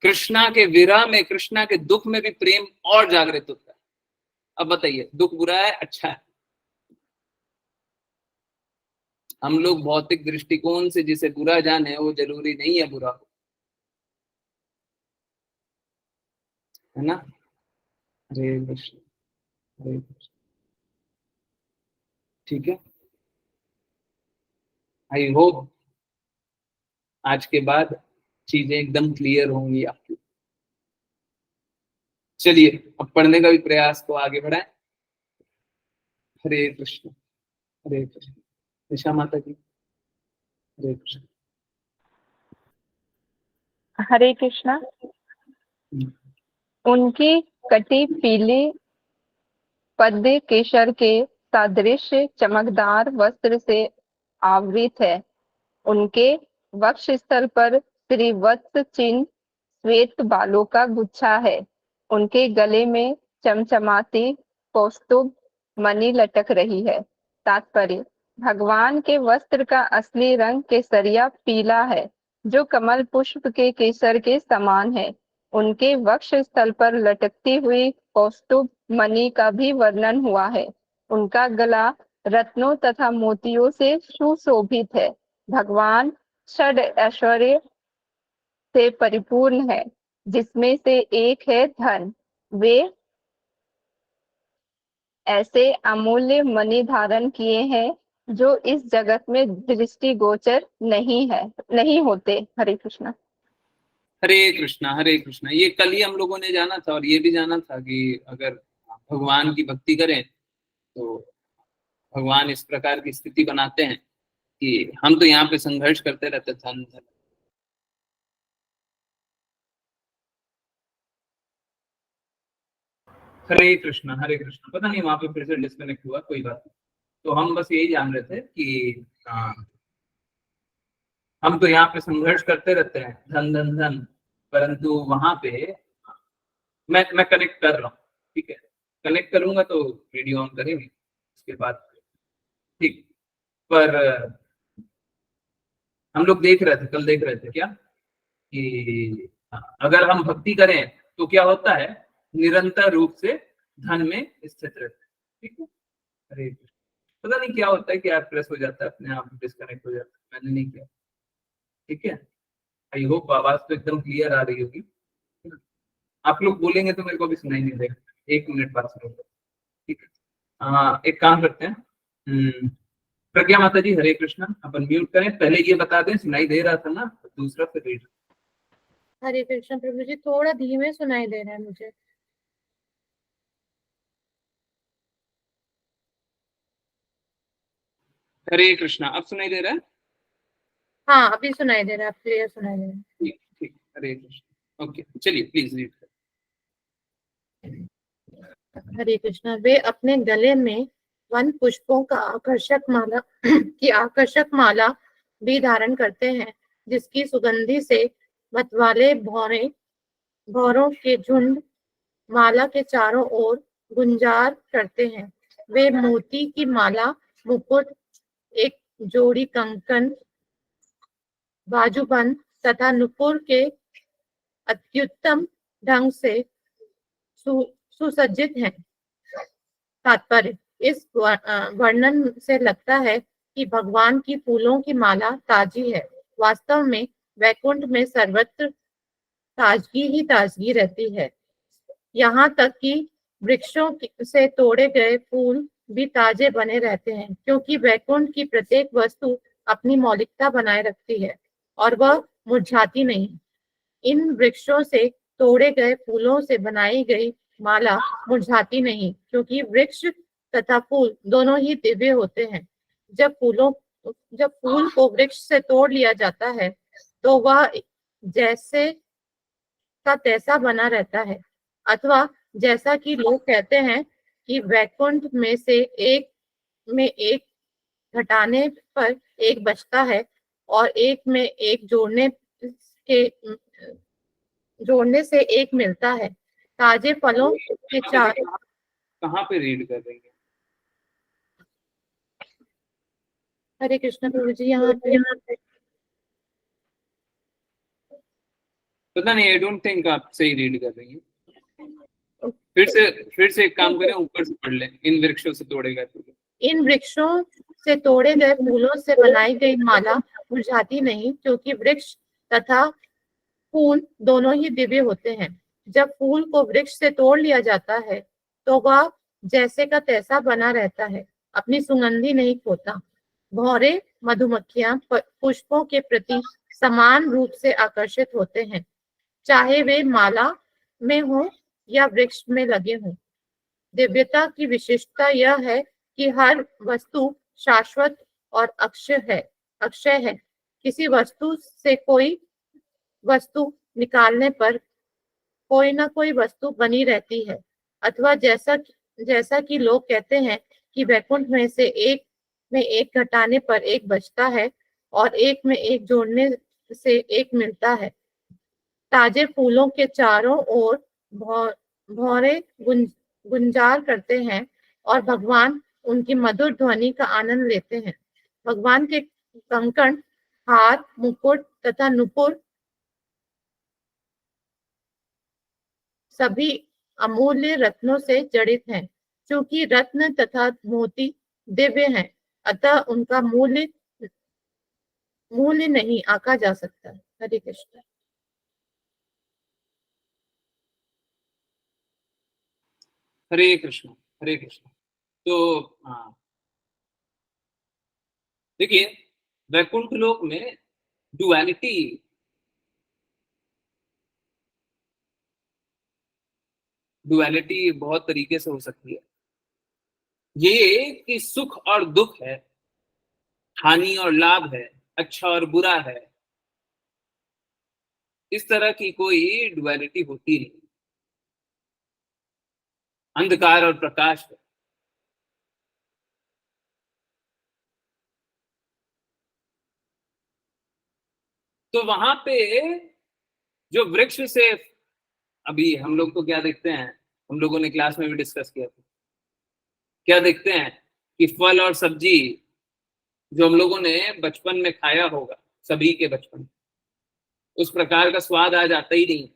कृष्णा के विरह में, कृष्णा के दुख में भी प्रेम और जागृत होता है। अब बताइए, दुख बुरा है अच्छा है? हम लोग भौतिक दृष्टिकोण से जिसे बुरा जाने वो जरूरी नहीं है बुरा हो, है ना? हरे कृष्ण, हरे कृष्ण। ठीक है, आई होप आज के बाद चीजें एकदम क्लियर होंगी आपकी। चलिए अब पढ़ने का भी प्रयास को आगे बढ़ाएं। हरे कृष्ण, हरे कृष्ण। निशा माता जी, हरे कृष्ण। हरे कृष्णा। उनकी कटी पीली पद्म केसर के सादृश्य चमकदार वस्त्र से आवृत है। उनके वक्ष स्थल पर श्रीवत्स चिन्ह श्वेत बालों का गुच्छा है। उनके गले में चमचमाती कौस्तुभ मणि लटक रही है। तात्पर्य: भगवान के वस्त्र का असली रंग केसरिया पीला है, जो कमल पुष्प के केसर के समान है। उनके वक्ष स्थल पर लटकती हुई कौस्तुभ मणि का भी वर्णन हुआ है। उनका गला रत्नों तथा मोतियों से सुशोभित है। भगवान षड ऐश्वर्य से परिपूर्ण है, जिसमें से एक है धन। वे ऐसे अमूल्य मणि धारण किए हैं जो इस जगत में दृष्टिगोचर नहीं होते। हरे कृष्णा। हरे कृष्णा, हरे कृष्णा। ये कल ही हम लोगों ने जाना था और ये भी जाना था कि अगर भगवान की भक्ति करें तो भगवान इस प्रकार की स्थिति बनाते हैं कि हम तो यहाँ पे संघर्ष करते रहते, धन धन। हरे कृष्णा, हरे कृष्णा। पता नहीं वहां पे फिर से डिस्कनेक्ट हुआ, कोई बात नहीं। तो हम बस यही जान रहे थे कि हम तो यहाँ पे संघर्ष करते रहते हैं, धन धन धन, परंतु वहां पे मैं कनेक्ट कर रहा हूँ। ठीक है, कनेक्ट करूंगा तो वीडियो ऑन करेंगे उसके बाद। ठीक। पर हम लोग देख रहे थे, कल देख रहे थे क्या कि अगर हम भक्ति करें तो क्या होता है, निरंतर रूप से धन में स्थित रहते हैं। ठीक है, अरे पता नहीं क्या होता है कि आप प्रेस हो जाता है, अपने आप डिस्कनेक्ट हो जाता है, मैंने नहीं किया। ठीक है, आई होप आवाज तो एकदम क्लियर आ रही होगी। आप लोग बोलेंगे तो मेरे को भी सुनाई नहीं देगा, 1 मिनट बाद सुनो। ठीक है, एक काम करते हैं। प्रज्ञा माता जी, हरे कृष्णा। अपन म्यूट करें, पहले ये बता दें सुनाई दे रहा था ना, दूसरा फिर रीड। हरे कृष्ण प्रभु जी, थोड़ा धीमे सुनाई दे रहा है मुझे। हरे कृष्णा, अब सुनाई दे रहा है? हाँ अभी सुनाई दे रहा है, क्लियर सुनाई दे रहा है। ठीक ठीक, हरे कृष्ण। ओके, चलिए प्लीज रीड। हरे कृष्णा। वे अपने गले में वन पुष्पों का आकर्षक माला की आकर्षक माला भी धारण करते हैं, जिसकी सुगंधि से मतवाले भौरों के झुंड माला के चारों ओर गुंजार करते हैं। वे मोती की माला, मुकुट, एक जोड़ी कंकन, बाजूबंद तथा नुपुर के अत्युत्तम ढंग से सुसज्जित हैं। तात्पर्य: इस वर्णन से लगता है कि भगवान की फूलों की माला ताजी है। वास्तव में वैकुंठ में सर्वत्र ताजगी ही ताजगी रहती है। यहाँ तक कि वृक्षों से तोड़े गए फूल भी ताजे बने रहते हैं, क्योंकि वैकुंठ की प्रत्येक वस्तु अपनी मौलिकता बनाए रखती है और वह मुरझाती नहीं। इन वृक्षों से तोड़े गए फूलों से बनाई गई माला मुरझाती नहीं, क्योंकि वृक्ष तथा फूल दोनों ही दिव्य होते हैं। जब फूल को वृक्ष से तोड़ लिया जाता है तो वह जैसे का तैसा बना रहता है, अथवा जैसा कि लोग कहते हैं कि वैकुंठ में एक घटाने पर एक बचता है और एक में एक के जोड़ने से एक मिलता है। ताजे फलों के चार। कहाँ पे रीड कर रही है? हरे कृष्ण प्रभु जी, यहाँ पे पता नहीं, आई डोंट थिंक आप सही रीड कर रही हैं। फिर से एक काम करें, ऊपर से पढ़ लें, इन वृक्षों से तोड़े गए फूल। इन वृक्षों से तोड़े गए फूलों से बनाई गई माला मुरझाती नहीं, क्योंकि वृक्ष तथा फूल दोनों ही दिव्य होते हैं। जब फूल को वृक्ष से तोड़ लिया जाता है तो वह जैसे का तैसा बना रहता है, अपनी सुगंधि नहीं खोता। भौरे मधुमक्खियां पुष्पों के प्रति समान रूप से आकर्षित होते हैं, चाहे वे माला में हो या वृक्ष में लगे हों। दिव्यता की विशिष्टता यह है कि हर वस्तु शाश्वत और अक्षय है। किसी वस्तु से कोई वस्तु निकालने पर कोई ना कोई वस्तु बनी रहती है, अथवा जैसा कि लोग कहते हैं कि वैकुंठ में एक घटाने पर एक बचता है और एक में एक जोड़ने से एक मिलता है। ताजे फूलों के चारों ओर भौरे गुंजार करते हैं और भगवान उनकी मधुर ध्वनि का आनंद लेते हैं। भगवान के कंकण, हार, मुकुट तथा नुपुर सभी अमूल्य रत्नों से जड़ित हैं। क्योंकि रत्न तथा मोती दिव्य हैं, अतः उनका मूल्य नहीं आंका जा सकता। हरे कृष्ण। हरे कृष्ण, हरे कृष्ण। तो हाँ, देखिए, वैकुंठ लोक में डुअलिटी बहुत तरीके से हो सकती है। ये कि सुख और दुख है, हानि और लाभ है, अच्छा और बुरा है, इस तरह की कोई डुअलिटी होती नहीं। अंधकार और प्रकाश है। तो वहां पे जो वृक्ष से, अभी हम लोग तो क्या देखते हैं, हम लोगों ने क्लास में भी डिस्कस किया था, क्या देखते हैं कि फल और सब्जी जो हम लोगों ने बचपन में खाया होगा, सभी के बचपन, उस प्रकार का स्वाद आज आता ही नहीं है।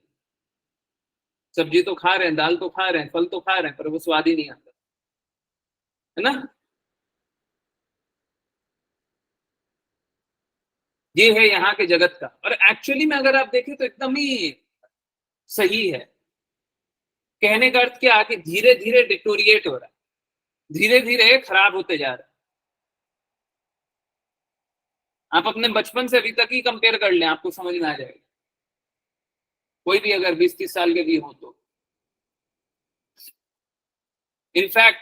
सब्जी तो खा रहे हैं, दाल तो खा रहे हैं, फल तो खा रहे हैं, पर वो स्वाद ही नहीं आता, है ना। ये है यहाँ के जगत का। और एक्चुअली में अगर आप देखें तो एकदम ही सही है। कहने का अर्थ क्या, कि धीरे धीरे डिटोरिएट हो रहा है, धीरे धीरे खराब होते जा रहा है। आप अपने बचपन से अभी तक ही कंपेयर कर लें, आपको समझ में आ जाएगा। कोई भी अगर 20-30 साल के भी हो तो इनफैक्ट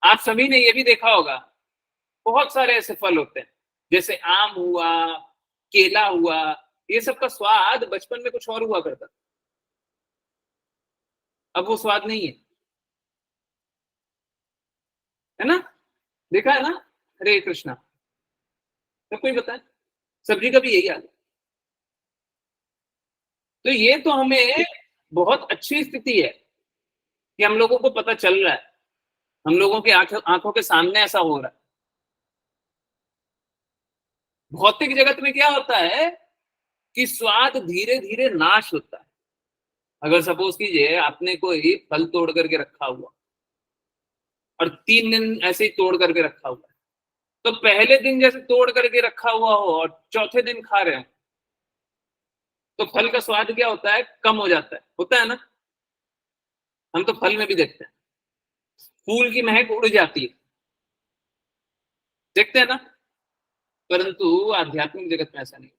आप सभी ने ये भी देखा होगा, बहुत सारे ऐसे फल होते हैं, जैसे आम हुआ, केला हुआ, ये सब का स्वाद बचपन में कुछ और हुआ करता, अब वो स्वाद नहीं है ना। देखा है ना। हरे कृष्णा। तो कोई बताए, सब्जी का भी यही हाल है। तो ये तो हमें बहुत अच्छी स्थिति है कि हम लोगों को पता चल रहा है, हम लोगों की आंखों के सामने ऐसा हो रहा है। भौतिक जगत में क्या होता है कि स्वाद धीरे धीरे नाश होता है। अगर सपोज कीजिए आपने कोई फल तोड़ करके रखा हुआ और 3 दिन ऐसे ही तोड़ करके रखा हुआ है, तो पहले दिन जैसे तोड़ करके रखा हुआ हो और चौथे दिन खा रहे हो, तो फल का स्वाद क्या होता है, कम हो जाता है, होता है ना। हम तो फल में भी देखते हैं, फूल की महक उड़ जाती है, देखते हैं ना। परंतु आध्यात्मिक जगत में ऐसा नहीं।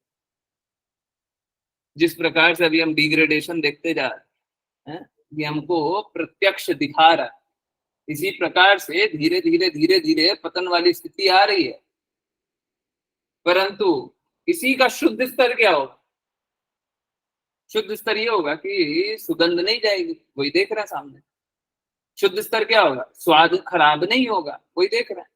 जिस प्रकार से अभी हम डिग्रेडेशन देखते जा रहे हैं, ये हमको प्रत्यक्ष दिखा रहा है, इसी प्रकार से धीरे धीरे धीरे धीरे पतन वाली स्थिति आ रही है। परंतु इसी का शुद्ध स्तर क्या होगा, शुद्ध स्तर ये होगा कि सुगंध नहीं जाएगी, वही देख रहा है सामने। शुद्ध स्तर क्या होगा, स्वाद खराब नहीं होगा, वही देख रहा है।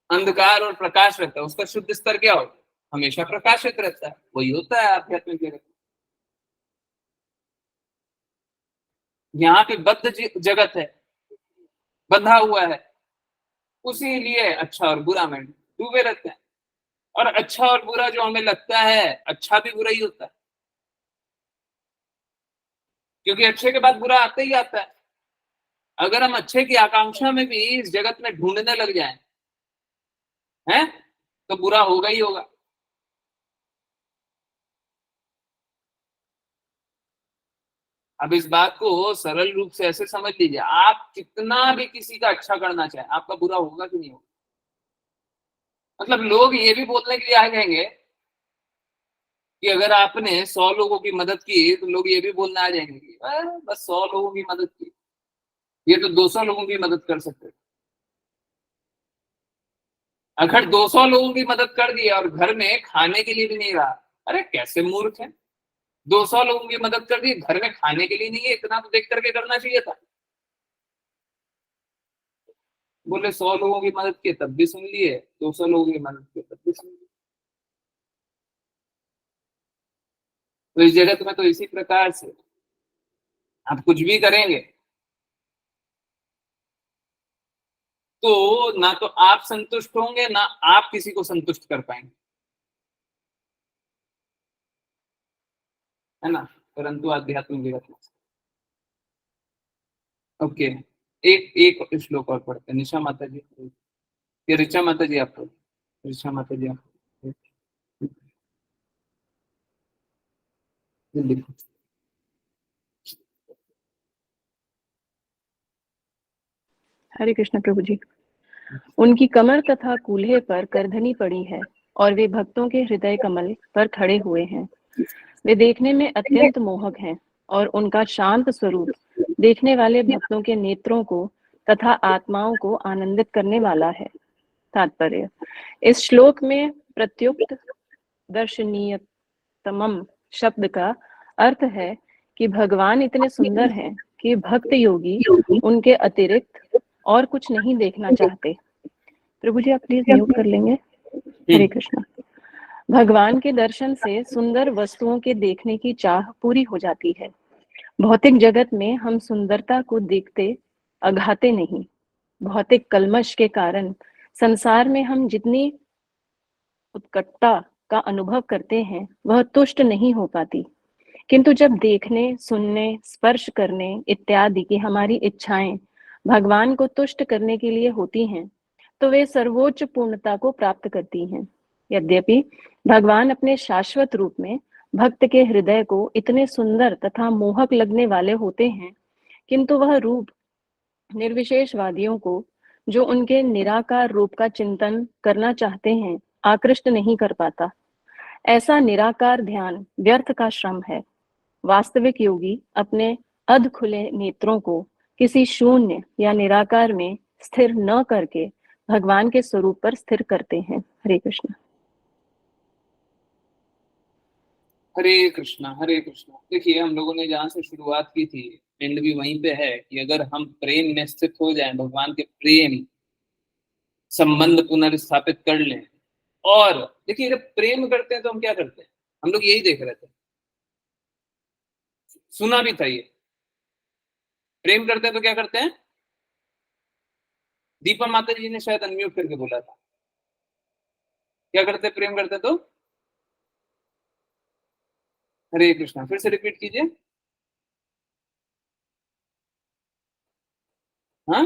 अंधकार और प्रकाश रहता है, उसका शुद्ध स्तर क्या होगा, हमेशा प्रकाशित रहता है, वही होता है आध्यात्मिक जगत। यहाँ पे बद्ध जगत है, बंधा हुआ है, उसी लिए अच्छा और बुरा में डूबे रहते हैं। और अच्छा और बुरा जो हमें लगता है, अच्छा भी बुरा ही होता है, क्योंकि अच्छे के बाद बुरा आता ही आता है। अगर हम अच्छे की आकांक्षा में भी इस जगत में ढूंढने लग जाएं, हैं, तो बुरा होगा ही होगा। अब इस बात को सरल रूप से ऐसे समझ लीजिए, आप कितना भी किसी का अच्छा करना चाहे, आपका बुरा होगा कि नहीं होगा। मतलब लोग ये भी बोलने के लिए आ जाएंगे कि अगर आपने 100 लोगों की मदद की, तो लोग ये भी बोलने आ जाएंगे कि बस 100 लोगों की मदद की, ये तो 200 लोगों की मदद कर सकते थे। अगर 200 लोगों की मदद कर दी और घर में खाने के लिए भी नहीं रहा, अरे कैसे मूर्ख है। 200 लोगों की मदद कर दी, घर में खाने के लिए नहीं है, इतना तो देख करके करना चाहिए था। बोले 100 लोगों की मदद की तब भी सुन लिए, 200 लोगों की मदद की तब भी सुन लिए। तो इस जगत में तो इसी प्रकार से आप कुछ भी करेंगे तो ना तो आप संतुष्ट होंगे, ना आप किसी को संतुष्ट कर पाएंगे, है ना। परंतु आध्यात्मिक जगत में ओके, एक एक श्लोक और पढ़ते हैं। निशा माता जी या ऋचा माता जी, आप ऋचा माता जी आप लिखो। हरे कृष्ण प्रभु जी। उनकी कमर तथा कूल्हे पर करधनी पड़ी है और वे भक्तों के हृदय कमल पर खड़े हुए हैं। वे देखने में अत्यंत मोहक हैं और उनका शांत स्वरूप देखने वाले भक्तों के नेत्रों को तथा आत्माओं को आनंदित करने वाला है। तात्पर्य, इस श्लोक में प्रत्युक्त दर्शनीयतमम शब्द का अर्थ है कि भगवान इतने सुंदर हैं कि भक्त योगी उनके अतिरिक्त और कुछ नहीं देखना चाहते। प्रभु जी आप प्लीज म्यूट कर लेंगे। हरे कृष्णा। भगवान के दर्शन से सुंदर वस्तुओं के देखने की चाह पूरी हो जाती है। भौतिक जगत में हम सुंदरता को देखते अघाते नहीं। भौतिक कलमश के कारण संसार में हम जितनी उत्कटता का अनुभव करते हैं वह तुष्ट नहीं हो पाती, किंतु जब देखने, सुनने, स्पर्श करने इत्यादि की हमारी इच्छाएं भगवान को तुष्ट करने के लिए होती हैं, तो वे सर्वोच्च पूर्णता को प्राप्त करती हैं। यद्यपि भगवान अपने शाश्वत रूप में भक्त के हृदय को इतने सुंदर तथा मोहक लगने वाले होते हैं, किंतु वह रूप निर्विशेषवादियों को, जो उनके निराकार रूप का चिंतन करना चाहते हैं, आकृष्ट नहीं कर पाता। ऐसा निराकार ध्यान व्यर्थ का श्रम है। वास्तविक योगी अपने अध खुले नेत्रों को किसी शून्य या निराकार में स्थिर न करके भगवान के स्वरूप पर स्थिर करते हैं। हरे कृष्ण। हरे कृष्णा हरे कृष्णा। देखिए हम लोगों ने जहां से शुरुआत की थी, एंड भी वहीं पे है कि अगर हम प्रेम में स्थित हो जाएं, भगवान के प्रेम संबंध पुनर्स्थापित कर लें। और देखिए जब प्रेम करते हैं तो हम क्या करते हैं, हम लोग यही देख रहे थे, सुना भी था ये। प्रेम करते हैं तो क्या करते हैं, दीपा माता जी ने शायद अनम्यूट करके बोला था, क्या करते हैं प्रेम करते हैं तो। हरे कृष्णा, फिर से रिपीट कीजिए। हाँ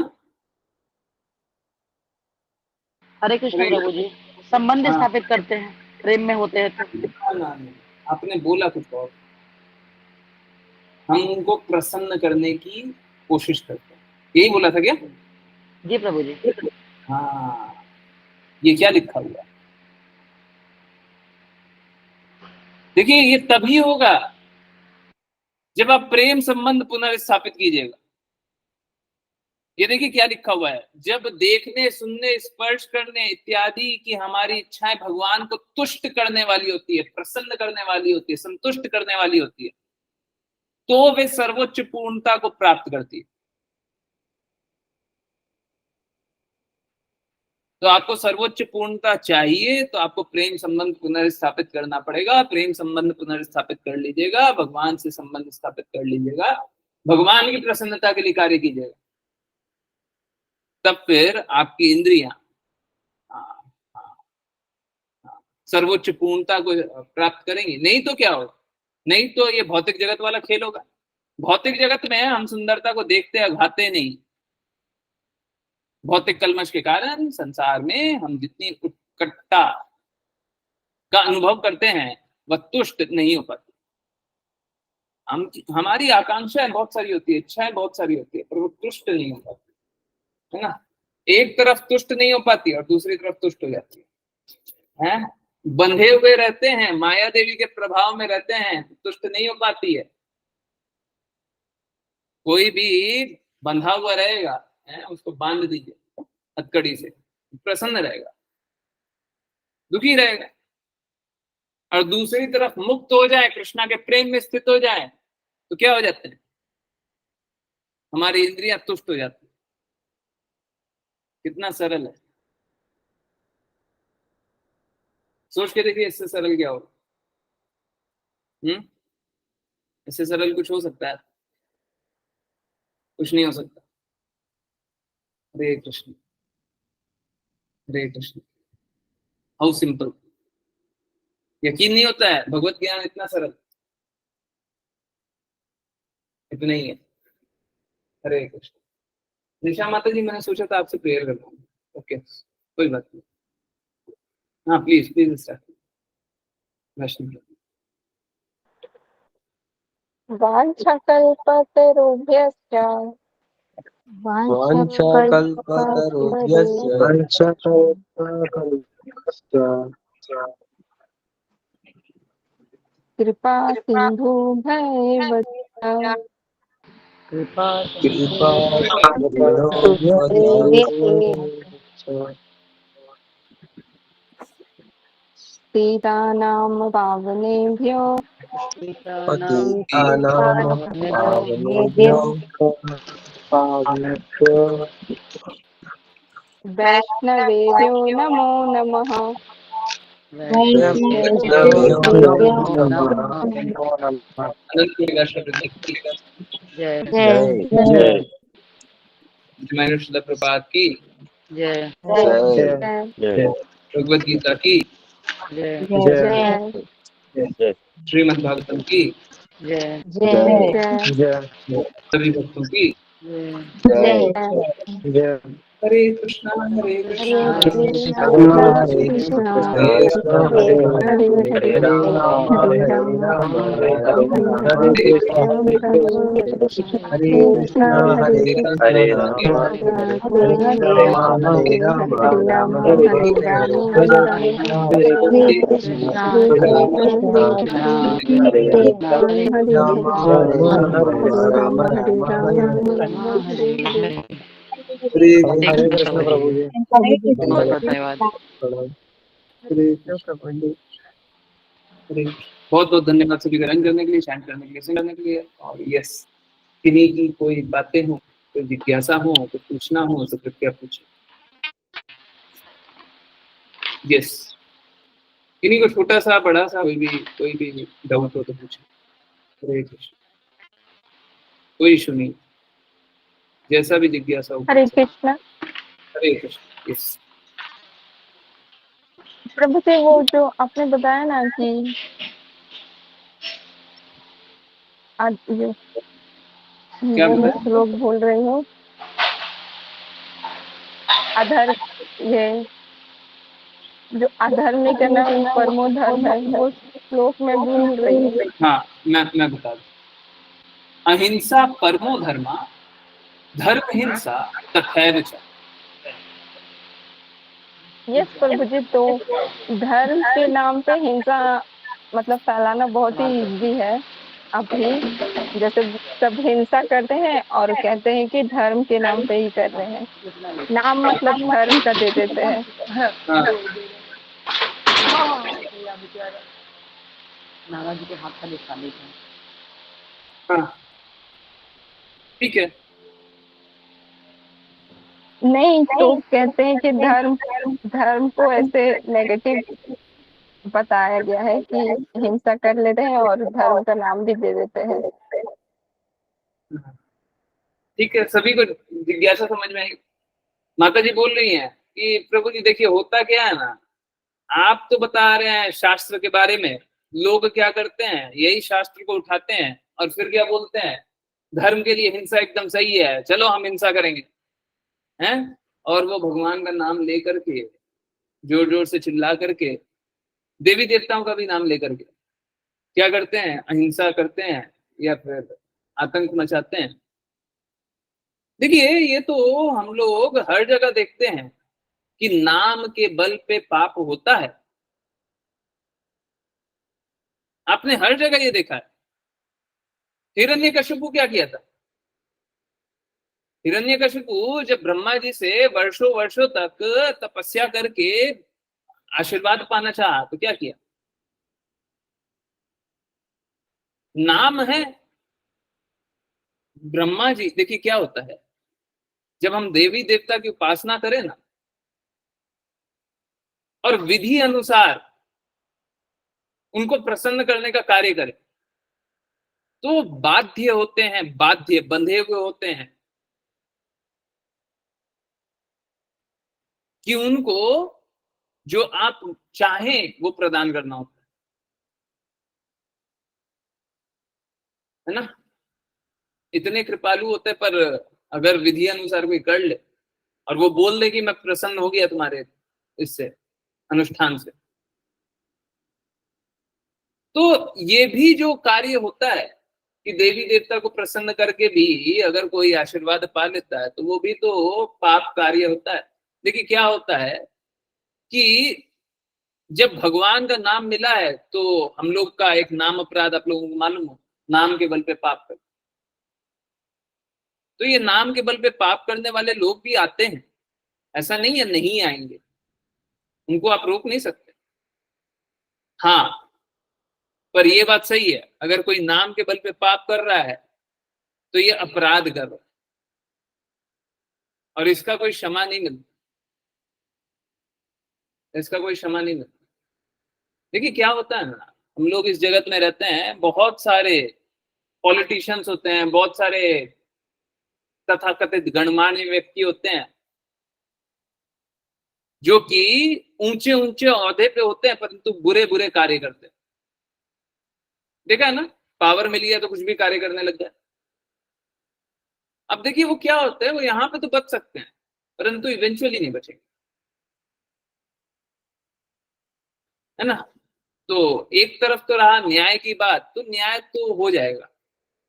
हरे कृष्ण हरे, प्रभु जी। संबंध हाँ स्थापित करते हैं, प्रेम में होते हैं तो। ना, आपने बोला कुछ और, हम उनको प्रसन्न करने की कोशिश करते हैं, यही बोला था क्या। जी प्रभु जी। हाँ, ये क्या लिखा हुआ है, देखिए ये तभी होगा जब आप प्रेम संबंध पुनर्स्थापित कीजिएगा। ये देखिए क्या लिखा हुआ है, जब देखने, सुनने, स्पर्श करने इत्यादि की हमारी इच्छाएं भगवान को तुष्ट करने वाली होती है, प्रसन्न करने वाली होती है, संतुष्ट करने वाली होती है, तो वे सर्वोच्च पूर्णता को प्राप्त करती है। तो आपको सर्वोच्च पूर्णता चाहिए तो आपको प्रेम संबंध पुनर्स्थापित करना पड़ेगा। प्रेम संबंध पुनर्स्थापित कर लीजिएगा, भगवान से संबंध स्थापित कर लीजिएगा, भगवान की प्रसन्नता के लिए कार्य कीजिएगा, तब फिर आपकी इंद्रियां, हाँ, हाँ, सर्वोच्च पूर्णता को प्राप्त करेंगी। नहीं तो क्या होगा, नहीं तो ये भौतिक जगत वाला खेल होगा। भौतिक जगत में हम सुंदरता को देखते अघाते नहीं। भौतिक कलमश के कारण संसार में हम जितनी उत्कटता का अनुभव करते हैं वह तुष्ट नहीं हो पाती। हम हमारी आकांक्षाएं बहुत सारी होती है, इच्छाएं बहुत सारी होती है, पर वो तुष्ट नहीं हो पाती, है ना। एक तरफ तुष्ट नहीं हो पाती और दूसरी तरफ तुष्ट हो जाती है। बंधे हुए रहते हैं, माया देवी के प्रभाव में रहते हैं, तुष्ट नहीं हो पाती है। कोई भी बंधा हुआ रहेगा, उसको बांध दीजिए हथकड़ी से, प्रसन्न रहेगा, दुखी रहेगा। और दूसरी तरफ मुक्त हो जाए, कृष्णा के प्रेम में स्थित हो जाए, तो क्या हो जाते हैं, हमारी इंद्रियां तुष्ट हो जाती है। कितना सरल है, सोच के देखिए इससे सरल क्या होगा। इससे सरल कुछ हो सकता है? कुछ नहीं हो सकता। हरे कृष्ण, हरे कृष्ण। How simple. यकीन नहीं होता है भगवत ज्ञान इतना सरल, इतना ही है। हरे कृष्ण। निशा माता जी, मैंने सोचा था आपसे प्रेयर करना। ओके, कोई बात नहीं। हाँ प्लीज प्लीज स्टार्ट। वैष्णव वाञ्छाकल्पतरुभ्यश्च वाञ्छाकल्पतरुभ्यश्च कृपा सिन्धुभ्येव कृपा कृपा तीतानां पावनेभ्यो वैष्णवेभ्यो नमो नमः। जय जय श्रील प्रभात की जय जय भगवद गीता की जय जय श्रीमद् भागवतम की जय जय सभी भक्तों की जय जय। हरे कृष्णा हरे कृष्णा हरे कृष्णा कृष्णा हरे कृष्णा हरे हरे हरे हरे राम हरे हरे राम राम हरे राम राम हरे कृष्ण राम हरे कृष्ण हरे कृष्ण हरे राम हरे राम हरे राम हरे राम हरे राम हरे हरे कृष्ण हरे कृष्ण हरे हरे राम हरे राम हरे राम हरे राम हरे हरे हरे हरे कृष्ण प्रभु जी बहुत बहुत धन्यवाद। बहुत बहुत धन्यवाद सभी का रंग करने के लिए, शांत करने के लिए, सुनने के लिए। और यस, किन्हीं की कोई बातें हो, कोई जिज्ञासा हो, कुछ पूछना हो तो कृपया पूछे। यस, किन्हीं को छोटा सा बड़ा सा कोई भी डाउट हो तो पूछे। हरे कृष्ण, कोई इशू नहीं, जैसा भी जिज्ञासा हो। हरे कृष्ण। हरे कृष्ण। यस प्रभु जी, वो जो आपने बताया ना कि आज ये क्या वो मैं बताया? श्लोक बोल रही हूँ, अधर ये जो अधर्मिक है ना वो परमो धर्म है, वो श्लोक में भूल रही हूँ। हाँ, मैं बता दूं। अहिंसा परमो धर्मा धर्म हिंसा तथैव च। यस प्रभु जी, तो धर्म के नाम पे हिंसा मतलब फैलाना बहुत ही इजी है। अभी जैसे सब हिंसा करते हैं और कहते हैं कि धर्म के नाम पे ही कर रहे हैं, नाम मतलब धर्म का दे देते हैं। नाना जी के हाथ का निशानी था। हाँ ठीक है। नहीं तो कहते हैं कि धर्म धर्म को ऐसे नेगेटिव बताया गया है कि हिंसा कर लेते हैं और धर्म का नाम भी दे देते हैं। ठीक है, सभी को जिज्ञासा समझ में आई। माता जी बोल रही हैं कि प्रभु जी देखिए होता क्या है ना, आप तो बता रहे हैं शास्त्र के बारे में, लोग क्या करते हैं, यही शास्त्र को उठाते हैं और फिर क्या बोलते हैं, धर्म के लिए हिंसा एकदम सही है, चलो हम हिंसा करेंगे, हैं? और वो भगवान का नाम लेकर के, जोर जोर से चिल्ला करके, देवी देवताओं का भी नाम लेकर के क्या करते हैं, अहिंसा करते हैं या फिर आतंक मचाते हैं। देखिए, ये तो हम लोग हर जगह देखते हैं कि नाम के बल पे पाप होता है। आपने हर जगह ये देखा है। हिरण्यकशिपु क्या किया था? हिरण्यकशिपु जब ब्रह्मा जी से वर्षों वर्षों तक तपस्या करके आशीर्वाद पाना चाहा तो क्या किया? नाम है ब्रह्मा जी। देखिए क्या होता है, जब हम देवी देवता की उपासना करें ना और विधि अनुसार उनको प्रसन्न करने का कार्य करें, तो बाध्य होते हैं, बाध्य बंधे हुए होते हैं कि उनको जो आप चाहें वो प्रदान करना होता है ना। इतने कृपालु होते हैं, पर अगर विधि अनुसार कोई कर ले और वो बोल दे कि मैं प्रसन्न हो गया तुम्हारे इससे अनुष्ठान से, तो ये भी जो कार्य होता है कि देवी देवता को प्रसन्न करके भी अगर कोई आशीर्वाद पा लेता है तो वो भी तो पाप कार्य होता है। देखिए क्या होता है कि जब भगवान का नाम मिला है तो हम लोग का एक नाम अपराध आप लोगों को मालूम हो, नाम के बल पे पाप कर, तो ये नाम के बल पे पाप करने वाले लोग भी आते हैं, ऐसा नहीं है नहीं आएंगे, उनको आप रोक नहीं सकते। हाँ, पर ये बात सही है, अगर कोई नाम के बल पे पाप कर रहा है तो ये अपराध कर रहा है और इसका कोई क्षमा नहीं मिलता, इसका कोई क्षमा नहीं मिलता। देखिए क्या होता है ना, हम लोग इस जगत में रहते हैं, बहुत सारे पॉलिटिशियंस होते हैं, बहुत सारे तथाकथित गणमान्य व्यक्ति होते हैं जो कि ऊंचे ऊंचे ओहदे पे होते हैं परंतु बुरे बुरे कार्य करते हैं। देखा है ना, पावर मिली है तो कुछ भी कार्य करने लग गया। अब देखिए वो क्या होता है, वो यहां पे तो बच सकते हैं परंतु इवेंचुअली नहीं बचेंगे, है ना। तो एक तरफ तो रहा न्याय की बात, तो न्याय तो हो जाएगा,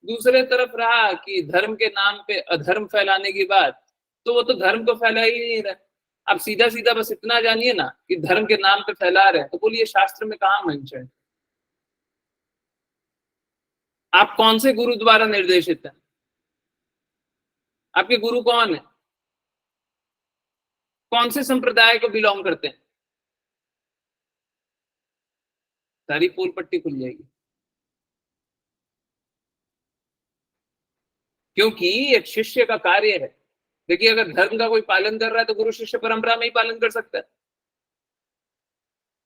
दूसरे तरफ रहा कि धर्म के नाम पे अधर्म फैलाने की बात, तो वो तो धर्म को फैला ही नहीं रहा। आप सीधा सीधा बस इतना जानिए ना कि धर्म के नाम पे फैला रहे हैं, तो बोलिए शास्त्र में कहाँ मेंशन है? आप कौन से गुरु द्वारा निर्देशित है? आपके गुरु कौन है? कौन से संप्रदाय को बिलोंग करते हैं? सारी पोल पट्टी खुल जाएगी, क्योंकि एक शिष्य का कार्य है। देखिए अगर धर्म का कोई पालन कर रहा है तो गुरु शिष्य परंपरा में ही पालन कर सकता है।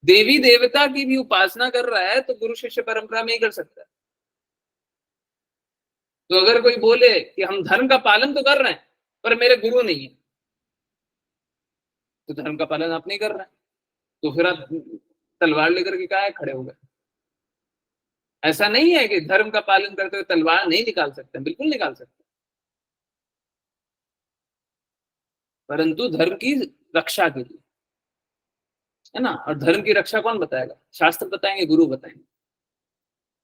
देवी देवता की भी उपासना कर रहा है तो गुरु शिष्य परंपरा में ही कर सकता है। तो अगर कोई बोले कि हम धर्म का पालन तो कर रहे हैं पर मेरे गुरु नहीं है, तो धर्म का पालन आप नहीं कर रहे हैं, तो फिर आप तलवार लेकर के काहे खड़े हो गए? ऐसा नहीं है कि धर्म का पालन करते हुए तलवार नहीं निकाल सकते, बिल्कुल निकाल सकते, परंतु धर्म की रक्षा के लिए, है ना। और धर्म की रक्षा कौन बताएगा? शास्त्र बताएंगे, गुरु बताएंगे।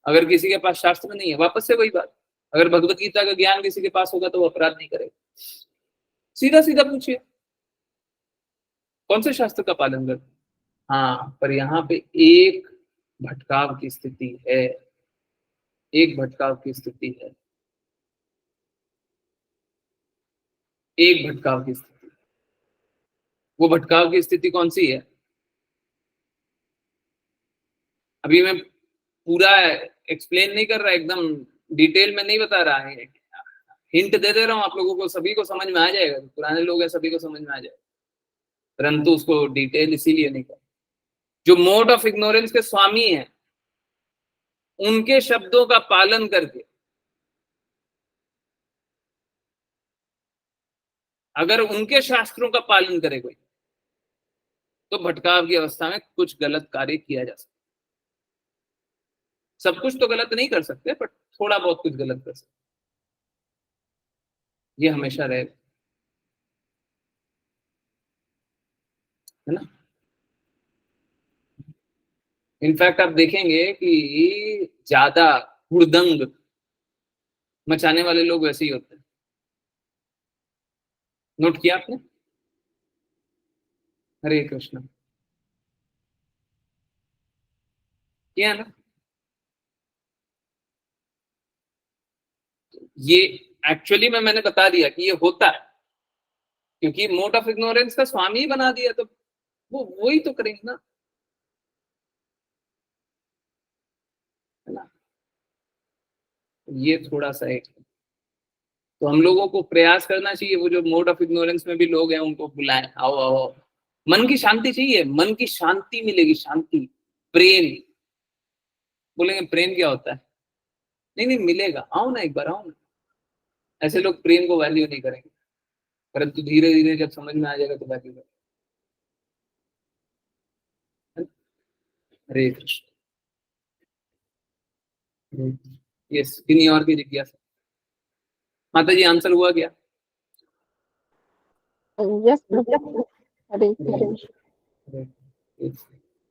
अगर किसी के पास शास्त्र नहीं है, वापस से वही बात, अगर भगवत गीता का ज्ञान किसी के पास होगा तो वो अपराध नहीं करेगा। सीधा सीधा पूछिए कौन से शास्त्र का पालन करते? हाँ, पर यहाँ पे एक भटकाव की स्थिति है, एक भटकाव की स्थिति है, एक भटकाव की स्थिति। वो भटकाव की स्थिति कौन सी है? अभी मैं पूरा एक्सप्लेन नहीं कर रहा, एकदम डिटेल में नहीं बता रहा है, हिंट दे दे रहा हूं आप लोगों को, सभी को समझ में आ जाएगा, पुराने लोग हैं सभी को समझ में आ जाएगा, परंतु उसको डिटेल इसीलिए नहीं कर। जो मोड ऑफ इग्नोरेंस के स्वामी हैं उनके शब्दों का पालन करके अगर उनके शास्त्रों का पालन करे कोई तो भटकाव की अवस्था में कुछ गलत कार्य किया जा सकता है। सब कुछ तो गलत नहीं कर सकते, पर थोड़ा बहुत कुछ गलत कर सकते, ये हमेशा रहेगा, है ना। इनफैक्ट आप देखेंगे कि ज्यादा हुड़दंग मचाने वाले लोग वैसे ही होते हैं, नोट किया आपने। हरे कृष्ण, किया ना। ये एक्चुअली में मैंने बता दिया कि ये होता है, क्योंकि मोड ऑफ इग्नोरेंस का स्वामी ही बना दिया, तो वो वही तो करेंगे ना, है ना। ये थोड़ा सा एक, तो हम लोगों को प्रयास करना चाहिए, वो जो मोड ऑफ इग्नोरेंस में भी लोग हैं उनको बुलाएं, आओ आओ, मन की शांति चाहिए, मन की शांति मिलेगी, शांति, प्रेम। बोलेंगे प्रेम क्या होता है, नहीं नहीं मिलेगा, आओ ना एक बार, आओ ना। ऐसे लोग प्रेम को वैल्यू नहीं करेंगे, परंतु धीरे धीरे जब समझ में आ जाएगा तो वैल्यू करेंगे। हरे कृष्ण। यस, किन्हीं और की जिज्ञासा। माता जी आंसर हुआ क्या। यस प्रभु। हरे कृष्ण।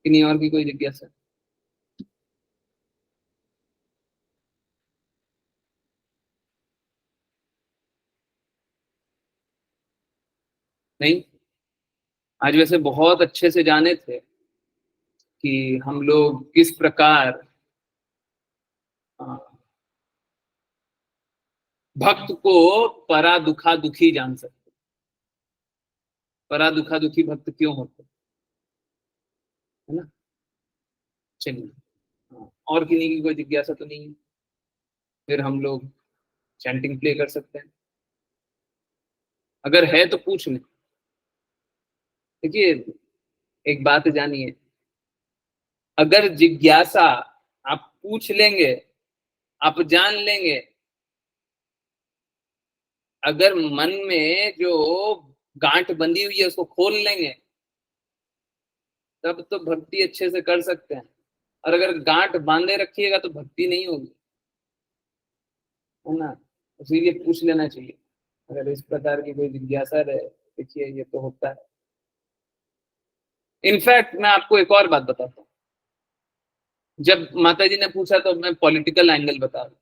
किन्हीं और की कोई जिज्ञासा। नहीं, आज वैसे बहुत अच्छे से जाने थे कि हम लोग किस प्रकार भक्त को परा दुखा दुखी जान सकते। परा दुखा दुखी भक्त क्यों होते, है ना। चलिए, और किन्हीं की कोई जिज्ञासा तो नहीं है, फिर हम लोग चैंटिंग प्ले कर सकते हैं, अगर है तो पूछ लें। देखिए एक बात जानिए, अगर जिज्ञासा आप पूछ लेंगे, आप जान लेंगे, अगर मन में जो गांठ बंधी हुई है उसको खोल लेंगे, तब तो भक्ति अच्छे से कर सकते हैं। और अगर गांठ बांधे रखिएगा तो भक्ति नहीं होगी, है ना। इसीलिए पूछ लेना चाहिए, अगर इस प्रकार की कोई जिज्ञासा रहे। देखिए ये तो होता है। इनफैक्ट मैं आपको एक और बात बताता हूँ, जब माता जी ने पूछा तो मैं पॉलिटिकल एंगल बता रहा,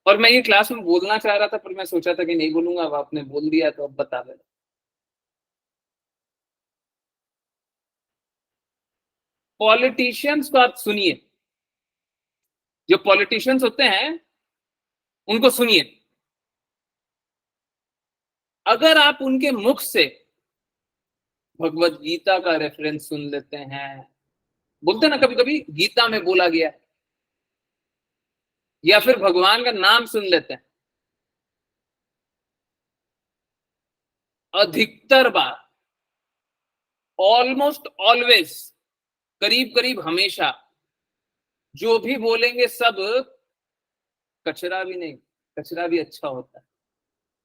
और मैं ये क्लास में बोलना चाह रहा था, पर मैं सोचा था कि नहीं बोलूंगा, अब आपने बोल दिया तो अब बता देना। पॉलिटिशियंस को आप सुनिए, जो पॉलिटिशियंस होते हैं उनको सुनिए, अगर आप उनके मुख से भगवत गीता का रेफरेंस सुन लेते हैं, बोलते ना कभी कभी गीता में बोला गया है, या फिर भगवान का नाम सुन लेते हैं, अधिकतर बार, ऑलमोस्ट ऑलवेज, करीब करीब हमेशा जो भी बोलेंगे सब कचरा भी नहीं, कचरा भी अच्छा होता है,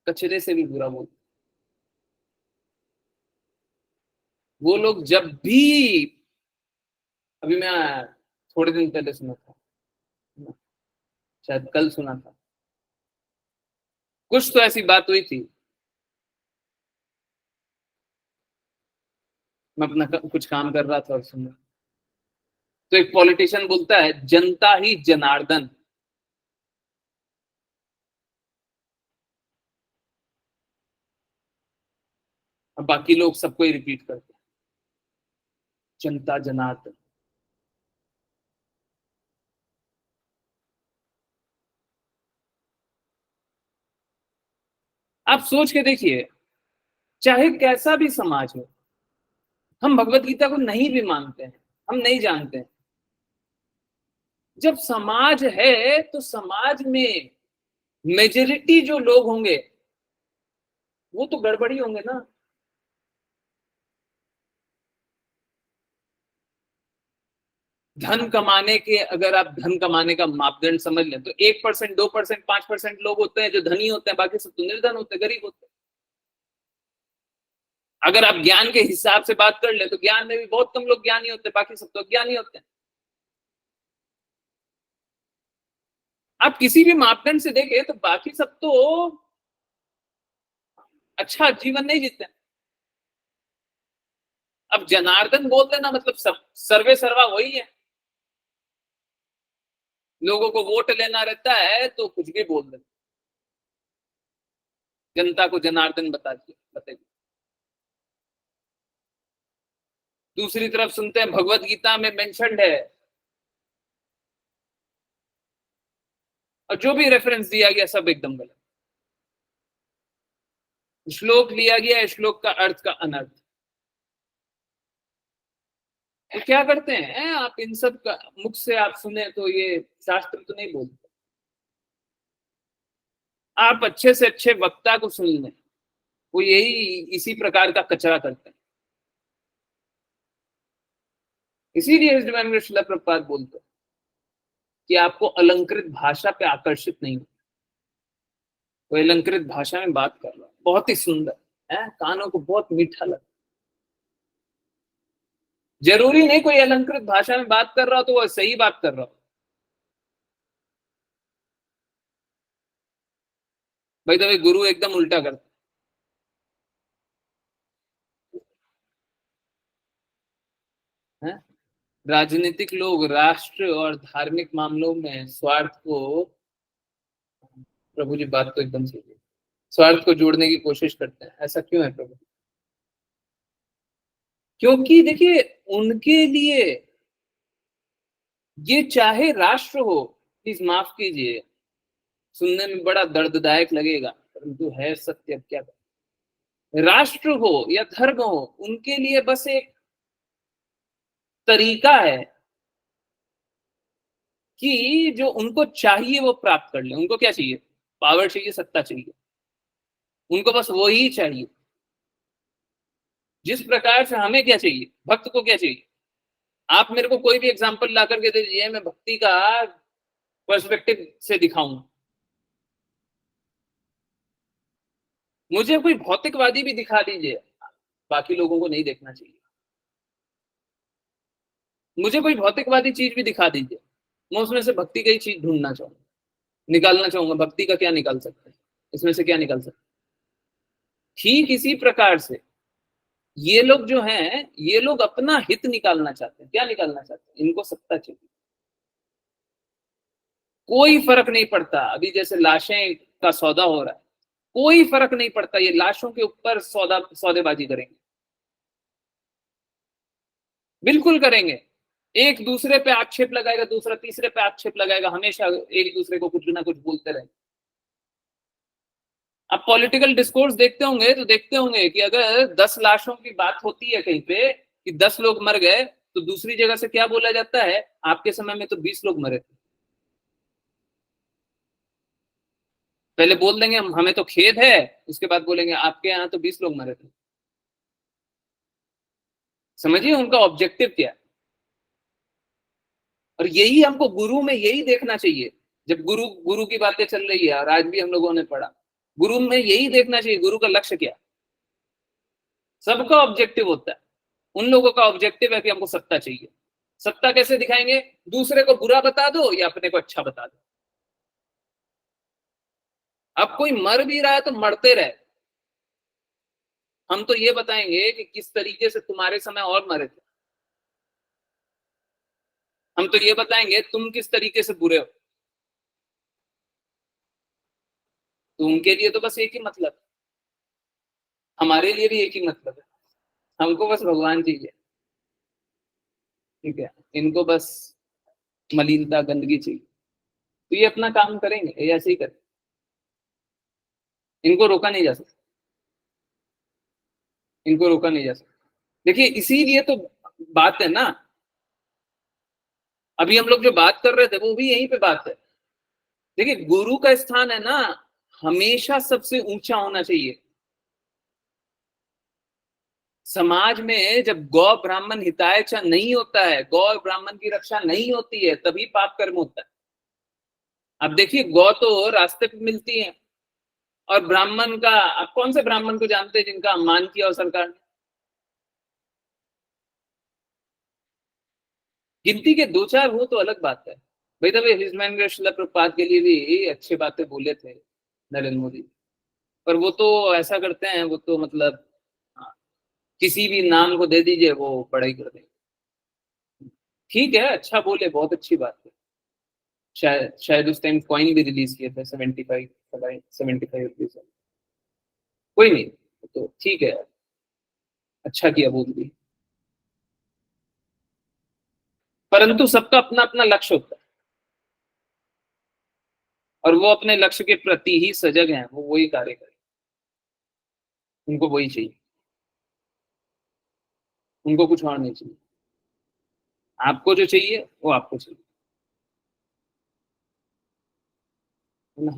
कचरे से भी बुरा बोलते। वो लोग जब भी, अभी मैं थोड़े दिन पहले सुना था, शायद कल सुना था, कुछ तो ऐसी बात हुई थी, मैं अपना कुछ काम कर रहा था और सुन रहा, तो एक पॉलिटिशियन बोलता है जनता ही जनार्दन, और बाकी लोग सबको ही रिपीट करते हैं जनता जनार्दन। आप सोच के देखिए, चाहे कैसा भी समाज हो, हम भगवत गीता को नहीं भी मानते हैं, हम नहीं जानते हैं, जब समाज है तो समाज में मेजोरिटी जो लोग होंगे वो तो गड़बड़ी होंगे ना। धन कमाने के, अगर आप धन कमाने का मापदंड समझ लें तो 1%, 2%, 5% लोग होते हैं जो धनी होते हैं, बाकी सब तो निर्धन होते हैं, गरीब होते हैं। अगर आप ज्ञान के हिसाब से बात कर ले तो ज्ञान में भी बहुत कम लोग ज्ञानी होते हैं, बाकी सब तो ज्ञानी होते हैं। आप किसी भी मापदंड से देखें तो बाकी सब तो अच्छा जीवन नहीं जीते। अब जनार्दन बोल देना मतलब सब सर्वे सर्वा वही है। लोगों को वोट लेना रहता है तो कुछ भी बोल देते, जनता को जनार्दन बताइए। दूसरी तरफ सुनते हैं भगवत गीता में मेंशन्ड है, और जो भी रेफरेंस दिया गया सब एकदम गलत। श्लोक लिया गया, श्लोक का अर्थ का अनर्थ। तो क्या करते हैं आप, इन सब का मुख से आप सुने तो ये शास्त्र तो नहीं बोलते। आप अच्छे से अच्छे वक्ता को सुन लें, वो यही इसी प्रकार का कचरा करते हैं। इसीलिए श्रील प्रभुपाद बोलते हैं कि आपको अलंकृत भाषा पे आकर्षित नहीं हो। वो अलंकृत भाषा में बात कर रहा है, बहुत ही सुंदर है, कानों को बहुत मीठा लगता। जरूरी नहीं कोई अलंकृत भाषा में बात कर रहा हो तो वो सही बात कर रहा हो। भाई तो गुरु एकदम उल्टा करता है। राजनीतिक लोग राष्ट्र और धार्मिक मामलों में स्वार्थ को, प्रभु जी बात तो एकदम सही है, स्वार्थ को जोड़ने की कोशिश करते हैं। ऐसा क्यों है प्रभु? क्योंकि देखिए उनके लिए ये चाहे राष्ट्र हो, प्लीज माफ कीजिए, सुनने में बड़ा दर्ददायक लगेगा परंतु है सत्य। अब क्या करें, राष्ट्र हो या धर्म हो, उनके लिए बस एक तरीका है कि जो उनको चाहिए वो प्राप्त कर ले। उनको क्या चाहिए? पावर चाहिए, सत्ता चाहिए, उनको बस वही चाहिए। जिस प्रकार से हमें क्या चाहिए, भक्त को क्या चाहिए? आप मेरे को कोई भी एग्जांपल ला करके दे दीजिए, मैं भक्ति का पर्सपेक्टिव से दिखाऊंगा। मुझे कोई भौतिकवादी भी दिखा दीजिए, बाकी लोगों को नहीं देखना चाहिए। मुझे कोई भौतिकवादी चीज भी दिखा दीजिए, मैं उसमें से भक्ति का ही चीज ढूंढना चाहूंगा, निकालना चाहूंगा। भक्ति का क्या निकाल सकते हैं, इसमें से क्या निकाल सकते हैं? ठीक इसी प्रकार से ये लोग जो हैं, ये लोग अपना हित निकालना चाहते हैं। क्या निकालना चाहते हैं? इनको सत्ता चाहिए। कोई फर्क नहीं पड़ता, अभी जैसे लाशें का सौदा हो रहा है, कोई फर्क नहीं पड़ता, ये लाशों के ऊपर सौदेबाजी करेंगे, बिल्कुल करेंगे। एक दूसरे पे आक्षेप लगाएगा, दूसरा तीसरे पे आक्षेप लगाएगा, हमेशा एक दूसरे को कुछ ना कुछ बोलते रहेंगे। अब पॉलिटिकल डिस्कोर्स देखते होंगे तो देखते होंगे कि अगर 10 लाशों की बात होती है कहीं पे कि 10 लोग मर गए, तो दूसरी जगह से क्या बोला जाता है, आपके समय में तो 20 लोग मरे थे। पहले बोल देंगे हमें तो खेद है, उसके बाद बोलेंगे आपके यहाँ तो 20 लोग मरे थे। समझिए उनका ऑब्जेक्टिव क्या है। और यही हमको गुरु में यही देखना चाहिए। जब गुरु गुरु की बातें चल रही है और आज भी हम लोगों ने पढ़ा, गुरु में यही देखना चाहिए, गुरु का लक्ष्य क्या है। सबका ऑब्जेक्टिव होता है, उन लोगों का ऑब्जेक्टिव है कि हमको सत्ता चाहिए। सत्ता कैसे दिखाएंगे? दूसरे को बुरा बता दो या अपने को अच्छा बता दो। अब कोई मर भी रहा है तो मरते रहे, हम तो ये बताएंगे कि किस तरीके से तुम्हारे समय और मरे थे। हम तो ये बताएंगे तुम किस तरीके से बुरे हो। तो उनके लिए तो बस एक ही मतलब, हमारे लिए भी एक ही मतलब है, हमको बस भगवान चाहिए। ठीक है, इनको बस मलिनता गंदगी चाहिए, तो ये अपना काम करेंगे, ये ऐसे ही करें, इनको रोका नहीं जा सकता, इनको रोका नहीं जा सकता। देखिए इसीलिए तो बात है ना, अभी हम लोग जो बात कर रहे थे वो भी यहीं पे बात है। देखिए गुरु का स्थान है ना, हमेशा सबसे ऊंचा होना चाहिए। समाज में जब गौ ब्राह्मण हिताय च नहीं होता है, गौ ब्राह्मण की रक्षा नहीं होती है, तभी पाप कर्म होता है। अब देखिए गौ तो रास्ते पे मिलती है, और ब्राह्मण का, आप कौन से ब्राह्मण को जानते हैं जिनका अपमान किया हो सरकार ने? गिनती के दो चार हो तो अलग बात है भाई। तब हिज मैन श्रील प्रभुपाद के लिए भी अच्छी बातें बोले थे नरेंद्र मोदी, पर वो तो ऐसा करते हैं, वो तो मतलब हाँ, किसी भी नाम को दे दीजिए वो पढ़ाई कर देंगे। ठीक है, अच्छा बोले, बहुत अच्छी बात है। शायद उस टाइम कॉइन भी रिलीज किए थे 75 रुपीज। कोई नहीं, तो ठीक है, अच्छा किया बोल दी। परंतु सबका अपना अपना लक्ष्य होता है और वो अपने लक्ष्य के प्रति ही सजग हैं, वो वही कार्य करें, उनको वही चाहिए, उनको कुछ और नहीं चाहिए। आपको जो चाहिए वो आपको चाहिए, है ना।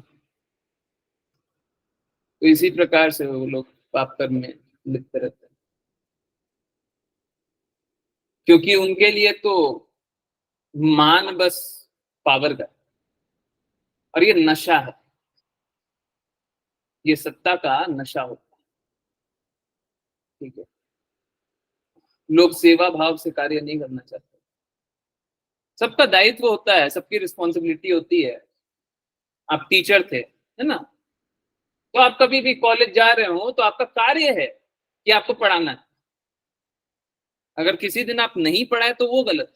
तो इसी प्रकार से वो लोग पाप कर्म में लिप्त रहते हैं, क्योंकि उनके लिए तो मान बस पावर का, और ये नशा है, ये सत्ता का नशा होता है। ठीक है, लोग सेवा भाव से कार्य नहीं करना चाहते। सबका दायित्व होता है, सबकी रिस्पॉन्सिबिलिटी होती है। आप टीचर थे, है ना, तो आप कभी भी कॉलेज जा रहे हो तो आपका कार्य है कि आपको पढ़ाना है। अगर किसी दिन आप नहीं पढ़ाए तो वो गलत है।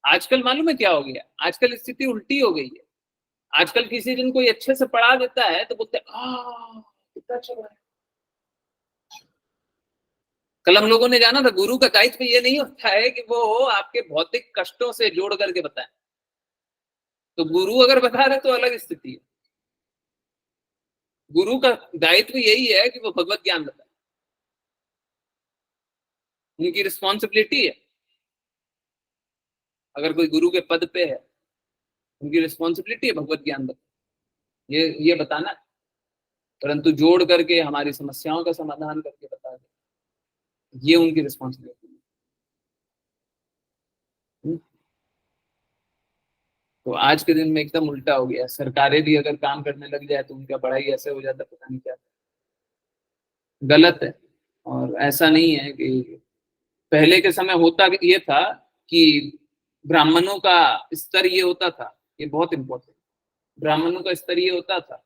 आजकल मालूम है क्या हो गया, आजकल स्थिति उल्टी हो गई है। आजकल किसी दिन कोई अच्छे से पढ़ा देता है तो बोलते हैं कितना अच्छा पढ़ा है। कल हम लोगों ने जाना था, गुरु का दायित्व ये नहीं होता है कि वो आपके भौतिक कष्टों से जोड़ करके बताए। तो गुरु अगर बता रहे तो अलग स्थिति है। गुरु का दायित्व यही है कि वो भगवत ज्ञान बताए, उनकी रिस्पॉन्सिबिलिटी है। अगर कोई गुरु के पद पे है, उनकी रिस्पॉन्सिबिलिटी है भगवत ज्ञान बताए, ये बताना है। परंतु जोड़ करके हमारी समस्याओं का समाधान करके बता दे, ये उनकी रिस्पॉन्सिबिलिटी है। तो आज के दिन में एकदम उल्टा हो गया। सरकारें भी अगर काम करने लग जाए तो उनका पढ़ाई ऐसे हो जाता, पता नहीं क्या, गलत है। और ऐसा नहीं है कि पहले के समय होता ये था कि ब्राह्मणों का स्तर ये होता था, ये बहुत इंपॉर्टेंट, ब्राह्मणों का स्तर ये होता था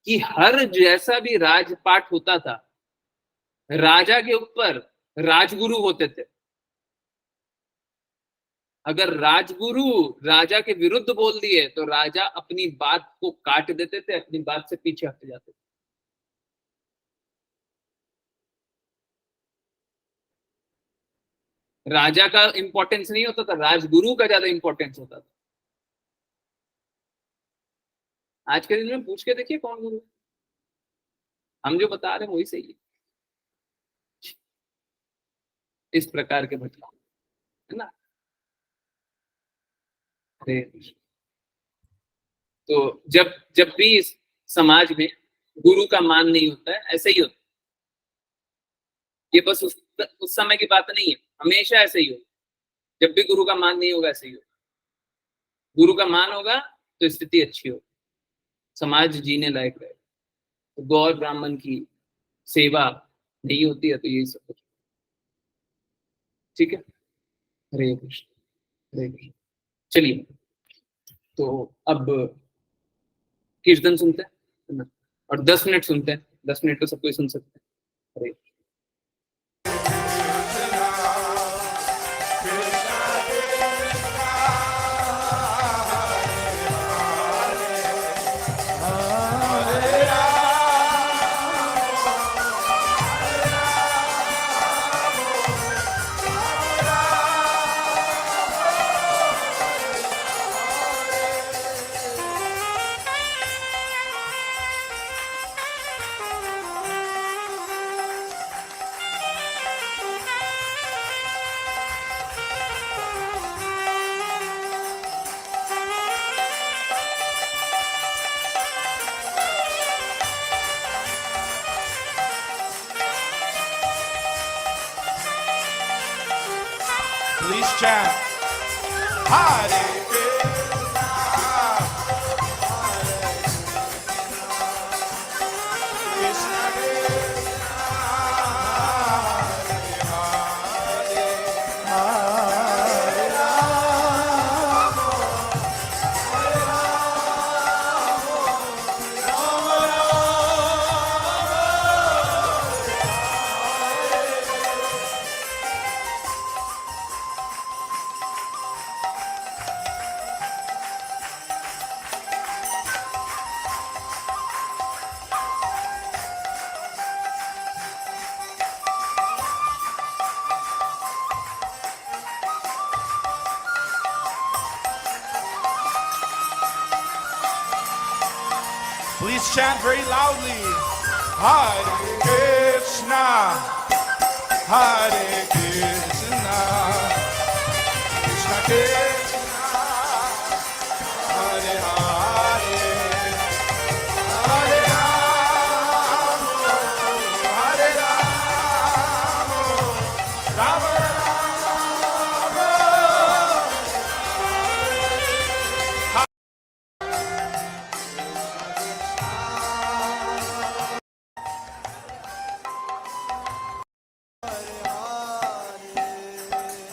कि हर जैसा भी राजपाट होता था, राजा के ऊपर राजगुरु होते थे। अगर राजगुरु राजा के विरुद्ध बोल दिए तो राजा अपनी बात को काट देते थे, अपनी बात से पीछे हट जाते थे। राजा का इंपॉर्टेंस नहीं होता था, राजगुरु का ज्यादा इंपॉर्टेंस होता था। आज के दिन में पूछ के देखिए कौन गुरु, हम जो बता रहे हैं वही सही है। इस प्रकार के बदलाव, है ना। तो जब जब भी इस समाज में गुरु का मान नहीं होता है, ऐसे ही होता है। ये बस उस समय की बात नहीं है, हमेशा ऐसे ही होगा। जब भी गुरु का मान नहीं होगा ऐसे ही होगा। गुरु का मान होगा तो स्थिति अच्छी होगी, समाज जीने लायक रहेगा। तो गौर ब्राह्मण की सेवा नहीं होती है तो यही सब कुछ। ठीक है, हरे कृष्ण हरे कृष्ण। चलिए, तो अब कीर्तन सुनते हैं, है ना, और 10 मिनट सुनते हैं। 10 मिनट तो सब कोई सुन सकते हैं। हरे Please chant. Hare Krishna, Krishna Krishna, Hare Hare, Hare Please chant very loudly. Hare Krishna, Hare Krishna, Krishna Krishna, Hare Hare, Hare Ram, Hare Ram, Ram Ram.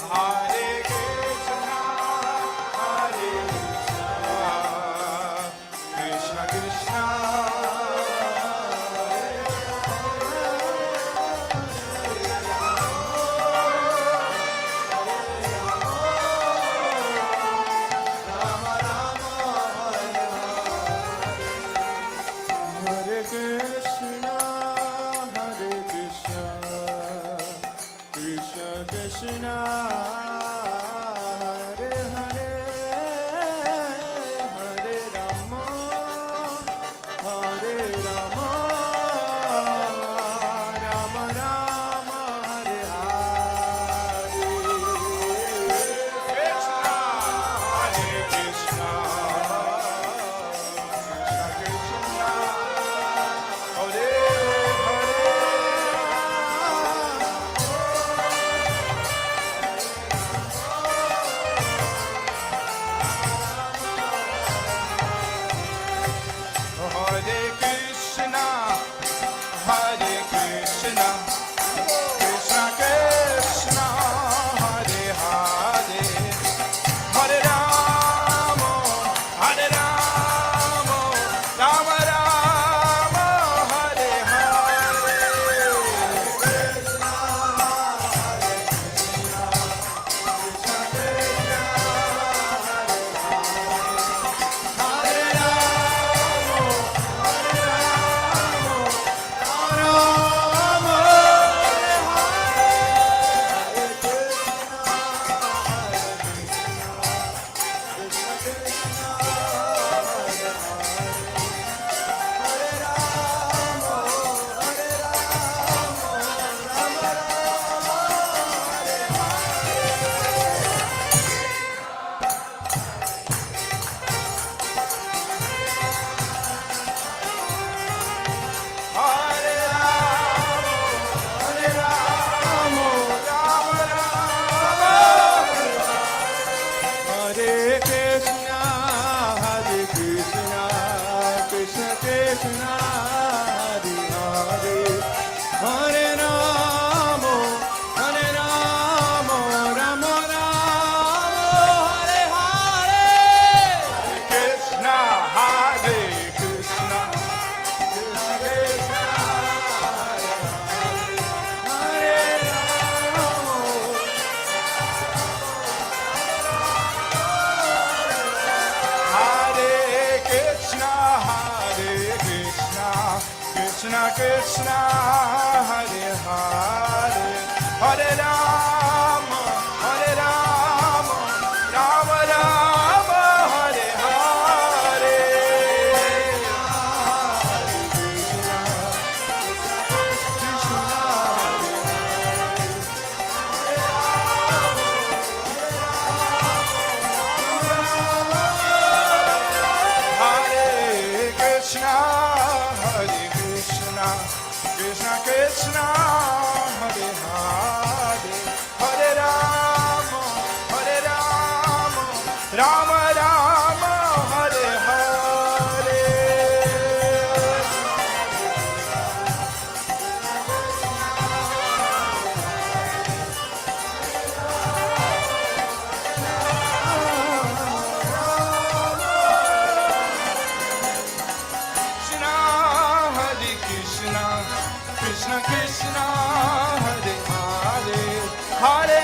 Hare Krishna, Hare Krishna, Krishna Krishna, Hare Krishna, Hare Krishna, Krishna Krishna, Hare Hare, Hare Rama, Hare Rama, Rama Rama, Hare Hare. Krishna, Hare Krishna, Krishna Krishna, Hare Hare. Hare Krishna, Hare Krishna, Krishna Krishna, Hare Hare, Hare Rama, Hare Rama, Rama Rama, Hare Hare. Krishna, Hare Krishna, Krishna Krishna, Hare Rama, Hare Krishna, Hare Krishna, Krishna Krishna, Hare Hare, Hare Rama, Hare Rama, Rama Rama, Hare Hare. Krishna, Hare Krishna, Krishna Krishna, Hare Rama. Hare Krishna, Hare Krishna, Krishna Krishna, Hare Hare, Hare Rama, Hare Rama, Rama Rama, Hare Hare. Hare Krishna, Krishna Hare Krishna, Hare Krishna, Krishna Krishna, Hare Hare, Hare Rama, Hare Rama, Rama Rama, Hare Hare. Krishna, Hare Krishna, Krishna Krishna, Hare Hare, Hare